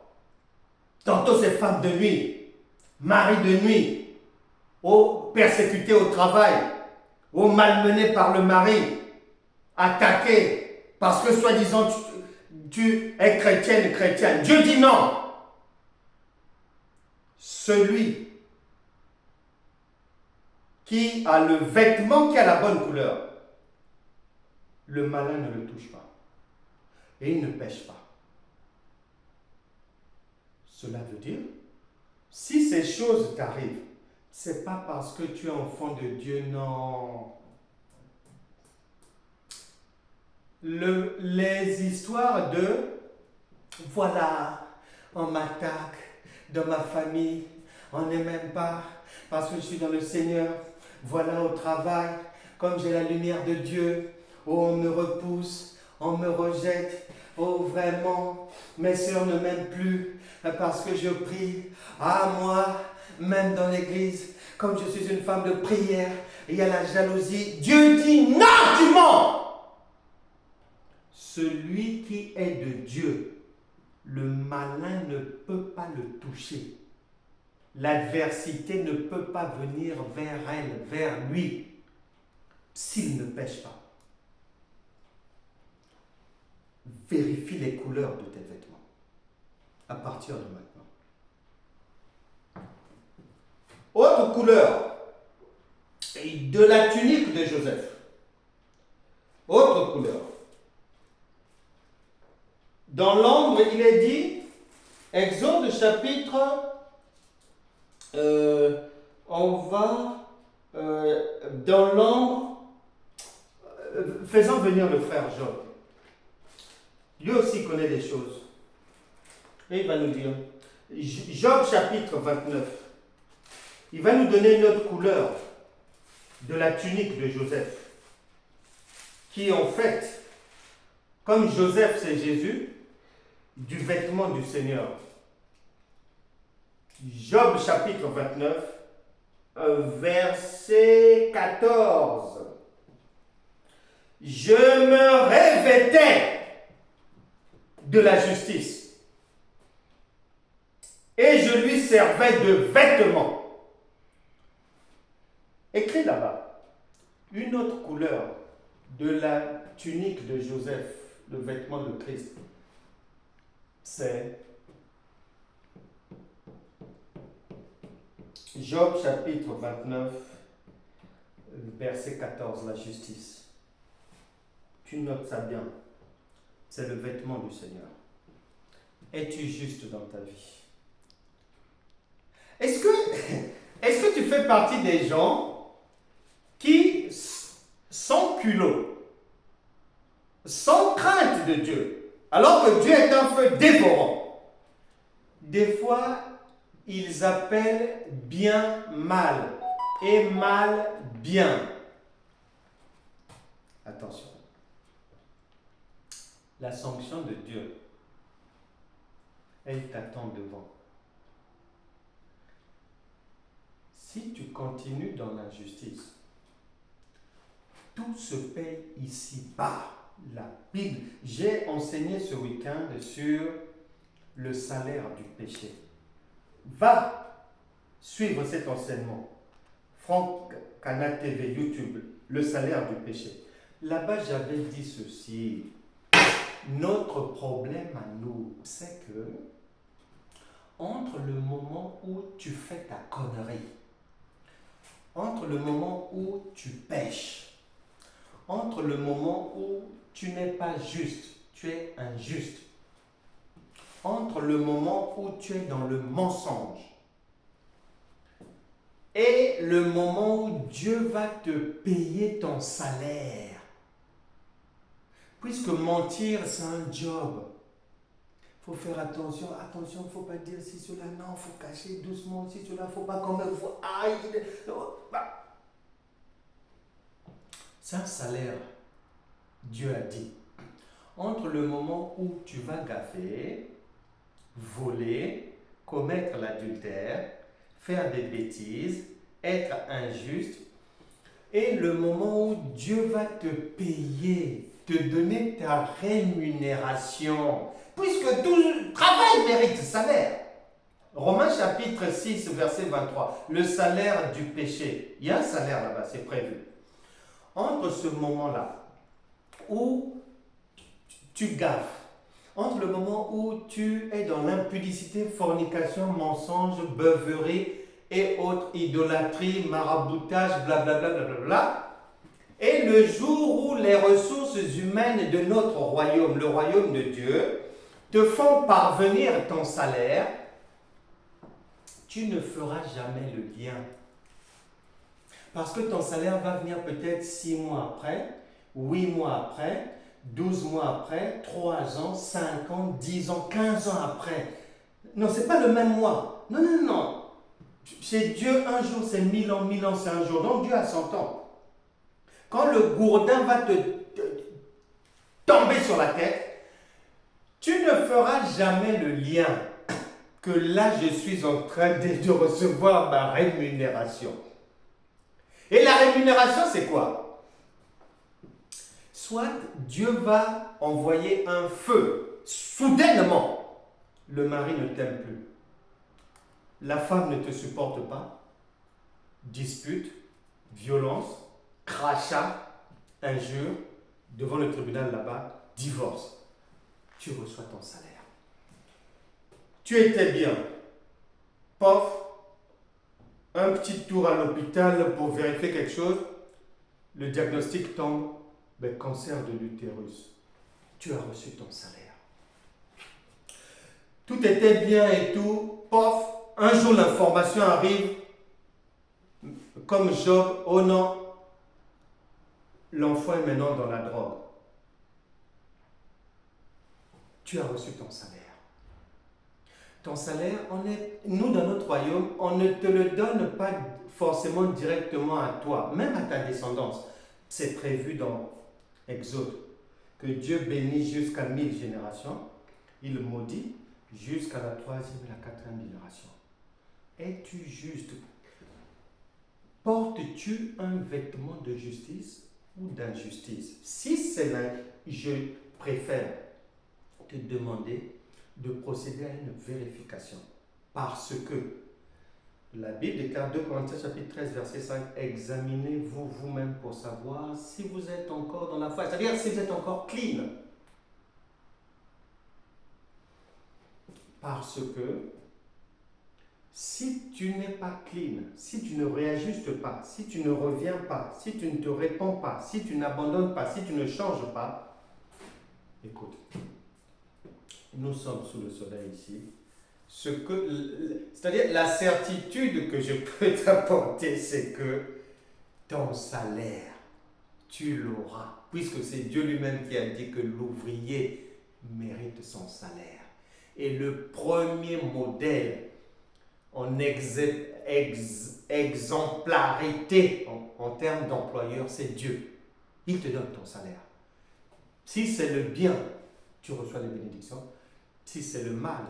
tantôt c'est femme de nuit, mari de nuit, ou persécuté au travail, ou malmené par le mari, attaqué, parce que soi-disant tu es chrétienne. Dieu dit non. Celui qui a le vêtement qui a la bonne couleur, le malin ne le touche pas. Et il ne pêche pas. Cela veut dire, si ces choses t'arrivent, c'est pas parce que tu es enfant de Dieu, non. Les histoires de, voilà, on m'attaque dans ma famille, on ne m'aime pas parce que je suis dans le Seigneur, voilà au travail, comme j'ai la lumière de Dieu, oh on me repousse, on me rejette, oh vraiment, mes sœurs ne m'aiment plus parce que je prie, ah moi, même dans l'église, comme je suis une femme de prière, il y a la jalousie, Dieu dit non, tu mens. Celui qui est de Dieu, le malin ne peut pas le toucher. L'adversité ne peut pas venir vers elle, vers lui, s'il ne pêche pas. Vérifie les couleurs de tes vêtements à partir de maintenant. Autre couleur de la tunique de Joseph. Autre couleur. Dans l'ombre, il est dit, Exode chapitre, on va dans l'ombre, faisons venir le frère Job. Lui aussi connaît des choses. Et il va nous dire, Job chapitre 29, il va nous donner une autre couleur de la tunique de Joseph, qui en fait, comme Joseph c'est Jésus, du vêtement du Seigneur. Job chapitre 29, verset 14. Je me revêtais de la justice et je lui servais de vêtement. Écrit là-bas, une autre couleur de la tunique de Joseph, le vêtement de Christ, c'est Job chapitre 29, verset 14, la justice. Tu notes ça bien. C'est le vêtement du Seigneur. Es-tu juste dans ta vie? Est-ce que tu fais partie des gens qui, sans culot, sans crainte de Dieu, alors que Dieu est un feu dévorant, des fois, ils appellent bien mal et mal bien. Attention. La sanction de Dieu, elle t'attend devant. Si tu continues dans l'injustice, tout se paye ici-bas. La Bible. J'ai enseigné ce week-end sur le salaire du péché. Va suivre cet enseignement. Franck Cana TV, YouTube, le salaire du péché. Là-bas, j'avais dit ceci. Notre problème à nous, c'est que entre le moment où tu fais ta connerie, entre le moment où tu pêches, entre le moment où tu n'es pas juste, tu es injuste, entre le moment où tu es dans le mensonge et le moment où Dieu va te payer ton salaire. Puisque mentir, c'est un job. Il faut faire attention, il ne faut pas dire si cela, non, il faut cacher doucement, si cela, il ne faut pas qu'on me voie. C'est un salaire, Dieu a dit. Entre le moment où tu vas gaffer, voler, commettre l'adultère, faire des bêtises, être injuste, et le moment où Dieu va te payer, te donner ta rémunération, puisque tout travail mérite salaire. Romains chapitre 6, verset 23, le salaire du péché. Il y a un salaire là-bas, c'est prévu. Entre ce moment-là, où tu gaffes, entre le moment où tu es dans l'impudicité, fornication, mensonge, beuverie et autres, idolâtrie, maraboutage, blablabla, blablabla, et le jour où les ressources humaines de notre royaume, le royaume de Dieu, te font parvenir ton salaire, tu ne feras jamais le lien. Parce que ton salaire va venir peut-être 6 mois après, 8 mois après, 12 mois après, 3 ans, 5 ans, 10 ans, 15 ans après. Non, ce n'est pas le même mois. Non, non, non. Chez Dieu, un jour c'est 1000 ans c'est un jour. Donc Dieu a 100 ans. Quand le gourdin va te tomber sur la tête, tu ne feras jamais le lien que là je suis en train de recevoir ma rémunération. Et la rémunération, c'est quoi? Soit Dieu va envoyer un feu, soudainement, le mari ne t'aime plus. La femme ne te supporte pas, dispute, violence, crachat, injure, devant le tribunal là-bas, divorce. Tu reçois ton salaire. Tu étais bien, pauvre, un petit tour à l'hôpital pour vérifier quelque chose, le diagnostic tombe, cancer de l'utérus. Tu as reçu ton salaire. Tout était bien et tout, pof, un jour l'information arrive, comme Job, oh non, l'enfant est maintenant dans la drogue. Tu as reçu ton salaire. Ton salaire, nous dans notre royaume, on ne te le donne pas forcément directement à toi, même à ta descendance. C'est prévu dans Exode, que Dieu bénit jusqu'à 1000 générations, il maudit jusqu'à la 3e et la 4e génération. Es-tu juste? Portes-tu un vêtement de justice ou d'injustice? Si c'est là, je préfère te demander de procéder à une vérification. Parce que la Bible déclare 2 Corinthiens chapitre 13 verset 5, examinez-vous vous-même pour savoir si vous êtes encore dans la foi, c'est-à-dire si vous êtes encore clean. Parce que si tu n'es pas clean, si tu ne réajustes pas, si tu ne reviens pas, si tu ne te réponds pas, si tu n'abandonnes pas, si tu ne changes pas, écoute, nous sommes sous le soleil ici. C'est-à-dire la certitude que je peux t'apporter, c'est que ton salaire, tu l'auras. Puisque c'est Dieu lui-même qui a dit que l'ouvrier mérite son salaire. Et le premier modèle en exemplarité en termes d'employeur, c'est Dieu. Il te donne ton salaire. Si c'est le bien, tu reçois les bénédictions. Si c'est le mal,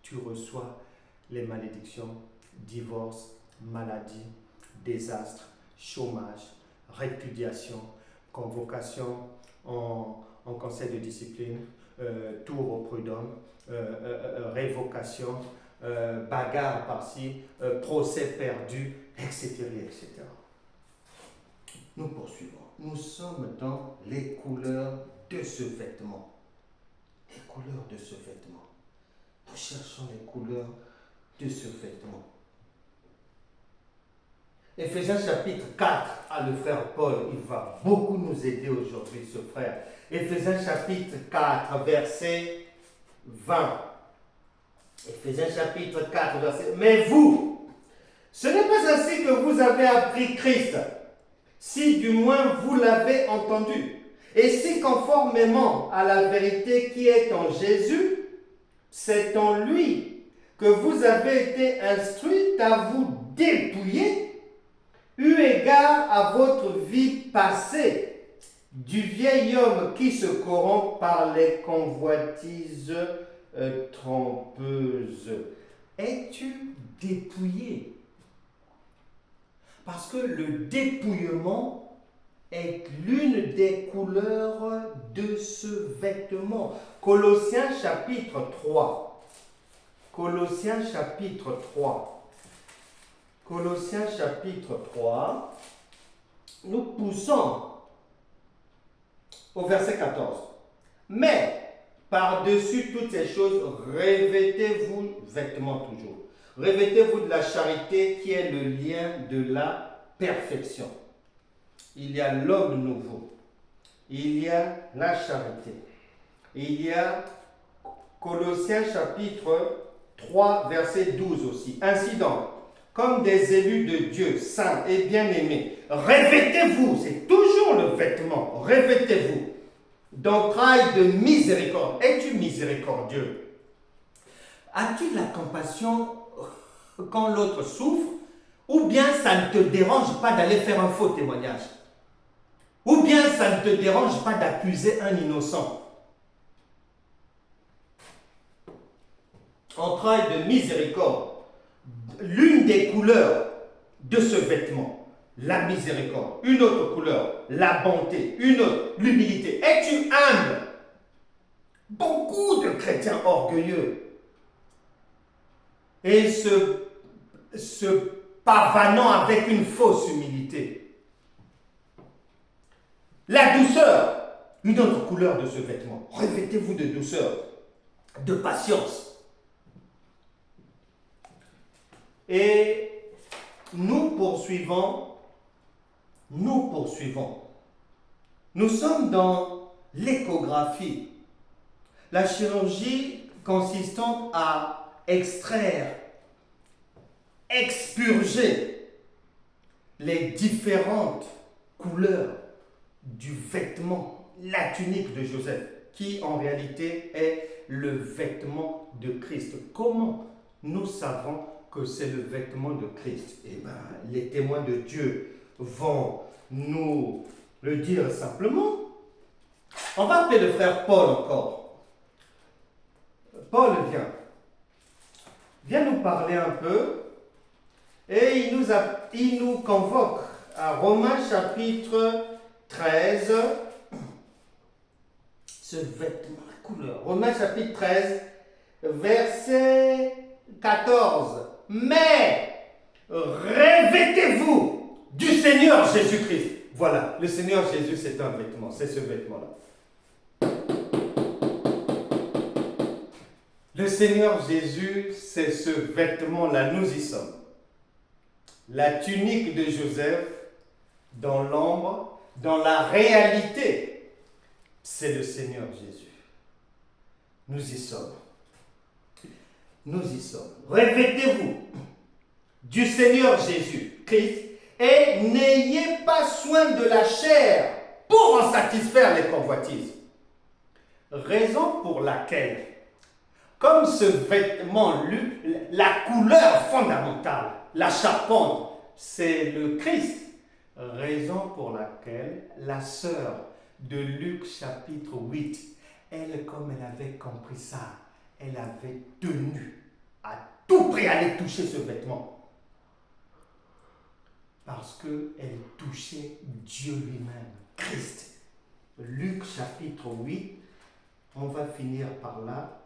tu reçois les malédictions, divorce, maladie, désastre, chômage, répudiation, convocation en conseil de discipline, tour au prud'homme, révocation, bagarre par-ci, procès perdu, etc., etc. Nous poursuivons. Nous sommes dans les couleurs de ce vêtement. Les couleurs de ce vêtement. Nous cherchons les couleurs de ce vêtement. Éphésiens chapitre 4, le frère Paul, il va beaucoup nous aider aujourd'hui, ce frère. Éphésiens chapitre 4, verset 20. Éphésiens chapitre 4, verset... Mais vous, ce n'est pas ainsi que vous avez appris Christ, si du moins vous l'avez entendu, et si conformément à la vérité qui est en Jésus, c'est en lui que vous avez été instruits à vous dépouiller, eu égard à votre vie passée, du vieil homme qui se corrompt par les convoitises trompeuses. Es-tu dépouillé? Parce que le dépouillement est l'une des couleurs de ce vêtement. Colossiens chapitre 3. Colossiens chapitre 3. Colossiens chapitre 3. Nous poussons au verset 14. Mais, par-dessus toutes ces choses, revêtez-vous, vêtements toujours, revêtez-vous de la charité qui est le lien de la perfection. Il y a l'homme nouveau. Il y a la charité. Il y a Colossiens chapitre 3, verset 12 aussi. Ainsi donc, comme des élus de Dieu, saints et bien-aimés, revêtez-vous, c'est toujours le vêtement, revêtez-vous d'entrailles de miséricorde. Es-tu miséricordieux? As-tu la compassion quand l'autre souffre? Ou bien ça ne te dérange pas d'aller faire un faux témoignage? Ou bien ça ne te dérange pas d'accuser un innocent? Entrailles de miséricorde. L'une des couleurs de ce vêtement, la miséricorde. Une autre couleur, la bonté. Une autre, l'humilité. Es-tu humble? Beaucoup de chrétiens orgueilleux. Et se pavanant avec une fausse humilité. La douceur, une autre couleur de ce vêtement. Revêtez-vous de douceur, de patience. Et nous poursuivons. Nous sommes dans l'échographie, la chirurgie consistant à extraire, expurger les différentes couleurs du vêtement, la tunique de Joseph, qui en réalité est le vêtement de Christ. Comment nous savons que c'est le vêtement de Christ? Eh bien, les témoins de Dieu vont nous le dire simplement. On va appeler le frère Paul encore. Paul vient nous parler un peu et il nous convoque à Romains chapitre 13, ce vêtement, la couleur. Romains chapitre 13, verset 14. Mais revêtez-vous du Seigneur Jésus-Christ. Voilà, le Seigneur Jésus, c'est un vêtement, c'est ce vêtement-là. Le Seigneur Jésus, c'est ce vêtement-là, nous y sommes. La tunique de Joseph, dans l'ombre, dans la réalité, c'est le Seigneur Jésus. Nous y sommes. Nous y sommes. Revêtez-vous du Seigneur Jésus-Christ et n'ayez pas soin de la chair pour en satisfaire les convoitises. Raison pour laquelle, comme ce vêtement, la couleur fondamentale, la charpente, c'est le Christ. Raison pour laquelle la sœur de Luc chapitre 8, elle, comme elle avait compris ça, elle avait tenu à tout prix à aller toucher ce vêtement. Parce qu'elle touchait Dieu lui-même, Christ. Luc chapitre 8, on va finir par là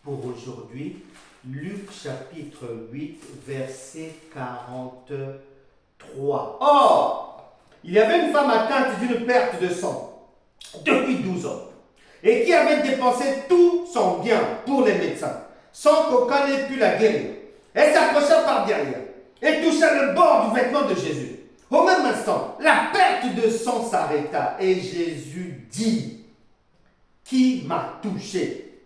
pour aujourd'hui. Luc chapitre 8, verset 43. Or, il y avait une femme atteinte d'une perte de sang depuis 12 ans et qui avait dépensé tout son bien pour les médecins, sans qu'aucun n'ait pu la guérir. Elle s'approcha par derrière et toucha le bord du vêtement de Jésus. Au même instant, la perte de sang s'arrêta et Jésus dit, « Qui m'a touché ?»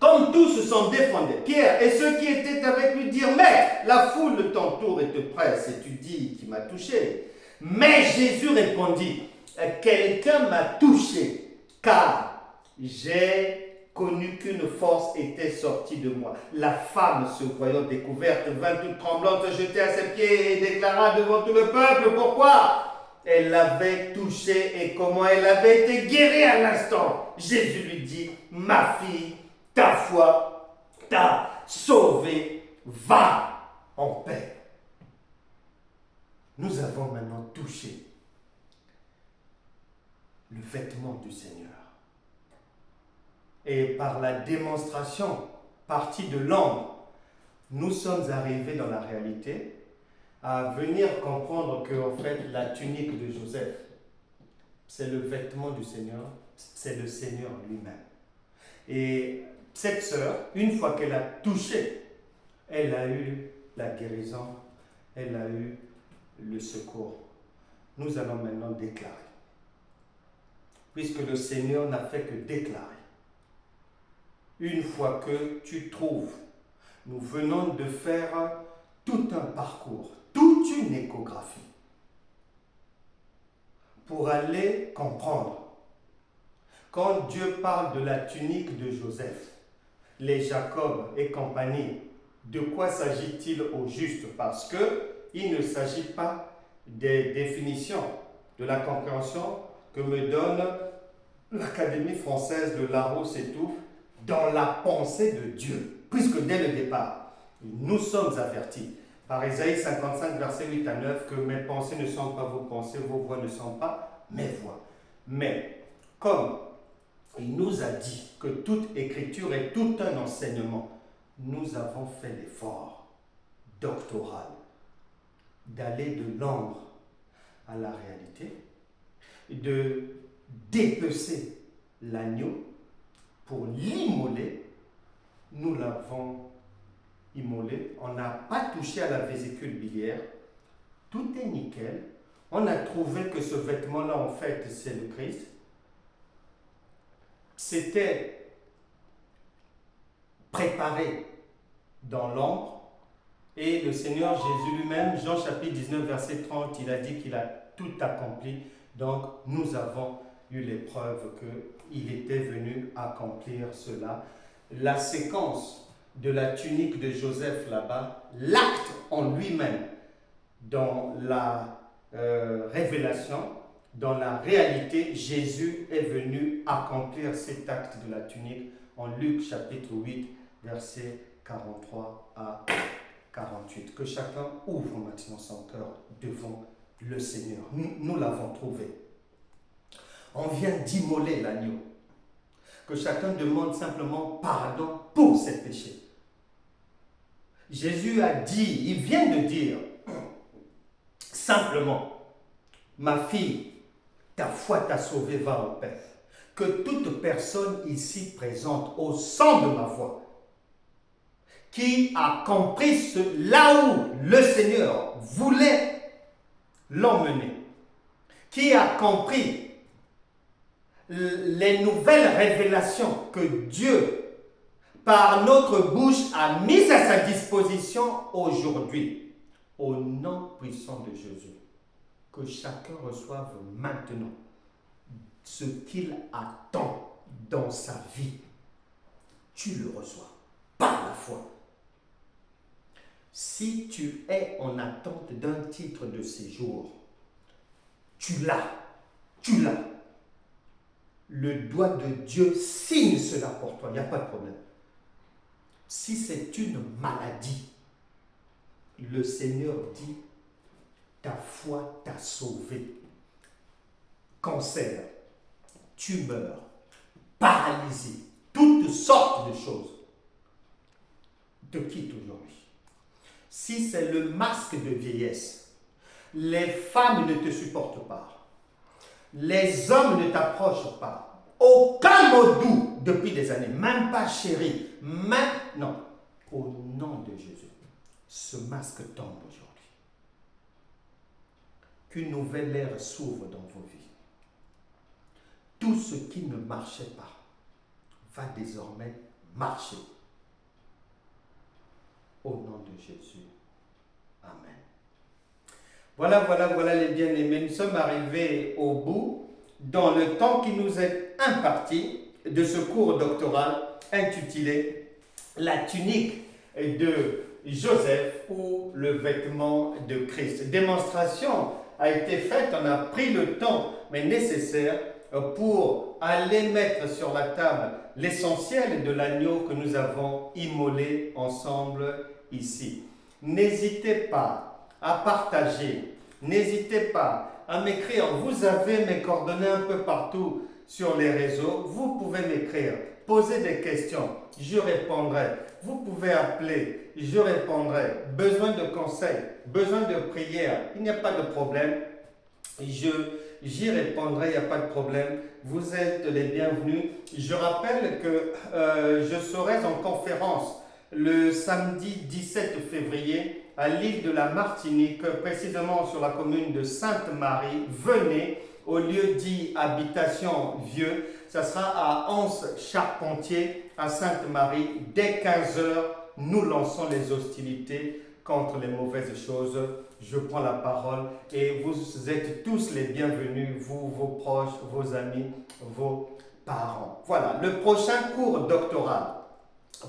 Comme tous se sont défendus, Pierre et ceux qui étaient avec lui dirent, « Maître, la foule t'entoure et te presse et tu dis, qui m'a touché ?» Mais Jésus répondit, « Quelqu'un m'a touché, car j'ai connu qu'une force était sortie de moi. » La femme, se voyant découverte, vint toute tremblante se jeter à ses pieds et déclara devant tout le peuple pourquoi elle l'avait touché et comment elle avait été guérie à l'instant. Jésus lui dit, « Ma fille, ta foi t'a sauvée, va en paix. » Nous avons maintenant touché le vêtement du Seigneur. Et par la démonstration partie de l'ombre, nous sommes arrivés dans la réalité à venir comprendre que en fait la tunique de Joseph, c'est le vêtement du Seigneur, c'est le Seigneur lui-même. Et cette sœur, une fois qu'elle a touché, elle a eu la guérison, elle a eu le secours. Nous allons maintenant déclarer, puisque le Seigneur n'a fait que déclarer. Une fois que tu trouves, nous venons de faire tout un parcours, toute une échographie, pour aller comprendre. Quand Dieu parle de la tunique de Joseph, les Jacob et compagnie, de quoi s'agit-il au juste? Parce qu'il ne s'agit pas des définitions, de la compréhension que me donne l'Académie française de Larousse et tout, dans la pensée de Dieu, puisque dès le départ, nous sommes avertis par Ésaïe 55, versets 8 à 9, que mes pensées ne sont pas vos pensées, vos voix ne sont pas mes voix. Mais comme il nous a dit que toute écriture est tout un enseignement, nous avons fait l'effort doctoral d'aller de l'ombre à la réalité, de dépecer l'agneau pour l'immoler. Nous l'avons immolé, on n'a pas touché à la vésicule biliaire, tout est nickel. On a trouvé que ce vêtement-là, en fait, c'est le Christ. C'était préparé dans l'ombre et le Seigneur Jésus lui-même, Jean chapitre 19, verset 30, il a dit qu'il a tout accompli. Donc, nous avons eu les preuves qu'il était venu accomplir cela. La séquence de la tunique de Joseph là-bas, l'acte en lui-même, dans la révélation, dans la réalité, Jésus est venu accomplir cet acte de la tunique en Luc chapitre 8, versets 43 à 48. Que chacun ouvre maintenant son cœur devant le Seigneur. Nous l'avons trouvé. On vient d'immoler l'agneau. Que chacun demande simplement pardon pour ses péchés. Jésus a dit, il vient de dire, simplement, ma fille, ta foi t'a sauvée, va en paix. Que toute personne ici présente au son de ma voix, qui a compris là où le Seigneur voulait l'emmener, qui a compris les nouvelles révélations que Dieu, par notre bouche, a mises à sa disposition aujourd'hui, au nom puissant de Jésus, que chacun reçoive maintenant ce qu'il attend dans sa vie. Tu le reçois par la foi. Si tu es en attente d'un titre de séjour, tu l'as. Le doigt de Dieu signe cela pour toi, il n'y a pas de problème. Si c'est une maladie, le Seigneur dit, ta foi t'a sauvé. Cancer, tumeur, paralysie, toutes sortes de choses te quittent aujourd'hui. Si c'est le masque de vieillesse, les femmes ne te supportent pas, les hommes ne t'approchent pas, aucun mot doux depuis des années, même pas chéri, même Maintenant, au nom de Jésus, ce masque tombe aujourd'hui. Qu'une nouvelle ère s'ouvre dans vos vies. Tout ce qui ne marchait pas va désormais marcher. Au nom de Jésus. Amen. Voilà les bien-aimés. Nous sommes arrivés au bout dans le temps qui nous est imparti de ce cours doctoral intitulé « La tunique de Joseph ou le vêtement de Christ ». Démonstration a été faite, on a pris le temps mais nécessaire pour aller mettre sur la table l'essentiel de l'agneau que nous avons immolé ensemble ici. N'hésitez pas à partager, n'hésitez pas à m'écrire. Vous avez mes coordonnées un peu partout sur les réseaux. Vous pouvez m'écrire, poser des questions, je répondrai. Vous pouvez appeler, je répondrai. Besoin de conseils, besoin de prière, il n'y a pas de problème. J'y répondrai, il n'y a pas de problème. Vous êtes les bienvenus. Je rappelle que je serai en conférence le samedi 17 février à l'île de la Martinique, précisément sur la commune de Sainte-Marie. Venez au lieu dit Habitation Vieux. Ça sera à Anse-Charpentier, à Sainte-Marie. Dès 15 h, nous lançons les hostilités contre les mauvaises choses. Je prends la parole et vous êtes tous les bienvenus, vous, vos proches, vos amis, vos parents. Voilà, le prochain cours doctoral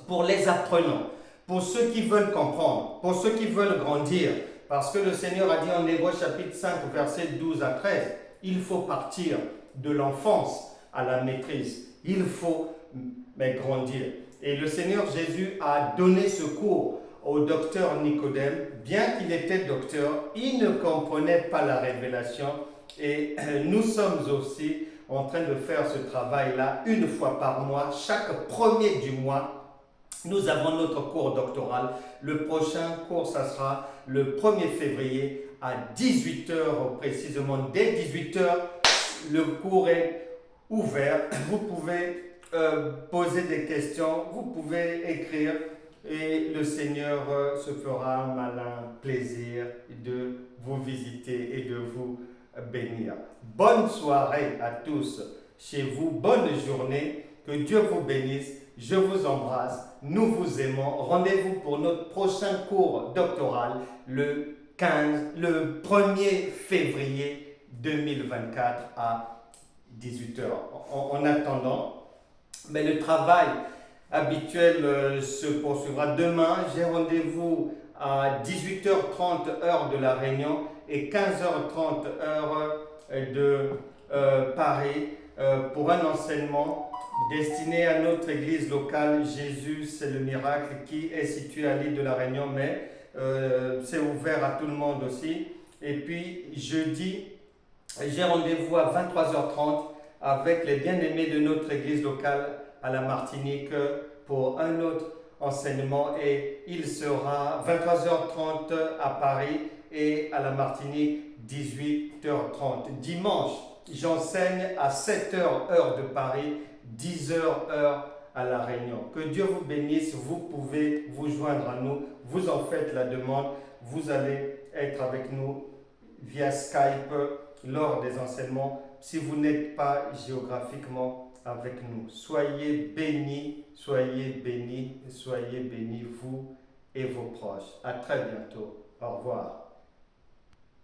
pour les apprenants, pour ceux qui veulent comprendre, pour ceux qui veulent grandir, parce que le Seigneur a dit en Hébreux chapitre 5, versets 12 à 13, il faut partir de l'enfance à la maîtrise, il faut grandir. Et le Seigneur Jésus a donné ce cours au docteur Nicodème. Bien qu'il était docteur, il ne comprenait pas la révélation et nous sommes aussi en train de faire ce travail-là une fois par mois. Chaque premier du mois, nous avons notre cours doctoral. Le prochain cours, ça sera le 1er février à 18 h précisément. Dès 18 h, le cours est ouvert. Vous pouvez poser des questions, vous pouvez écrire. Et le Seigneur se fera un malin plaisir de vous visiter et de vous bénir. Bonne soirée à tous chez vous, bonne journée, que Dieu vous bénisse, je vous embrasse, nous vous aimons. Rendez-vous pour notre prochain cours doctoral le 1er février 2024 à 18 h. En attendant, mais le travail habituel se poursuivra demain. J'ai rendez-vous à 18h30 heure de La Réunion et 15h30 heure de Paris pour un enseignement destiné à notre église locale. Jésus, c'est le miracle, qui est situé à l'île de La Réunion, mais c'est ouvert à tout le monde aussi. Et puis jeudi, j'ai rendez-vous à 23h30 avec les bien-aimés de notre église locale à la Martinique pour un autre enseignement, et il sera 23h30 à Paris et à la Martinique 18h30. Dimanche, j'enseigne à 7h heure de Paris, 10h heure à La Réunion. Que Dieu vous bénisse, vous pouvez vous joindre à nous, vous en faites la demande, vous allez être avec nous via Skype lors des enseignements si vous n'êtes pas géographiquement avec nous. Soyez bénis, vous et vos proches. À très bientôt. Au revoir.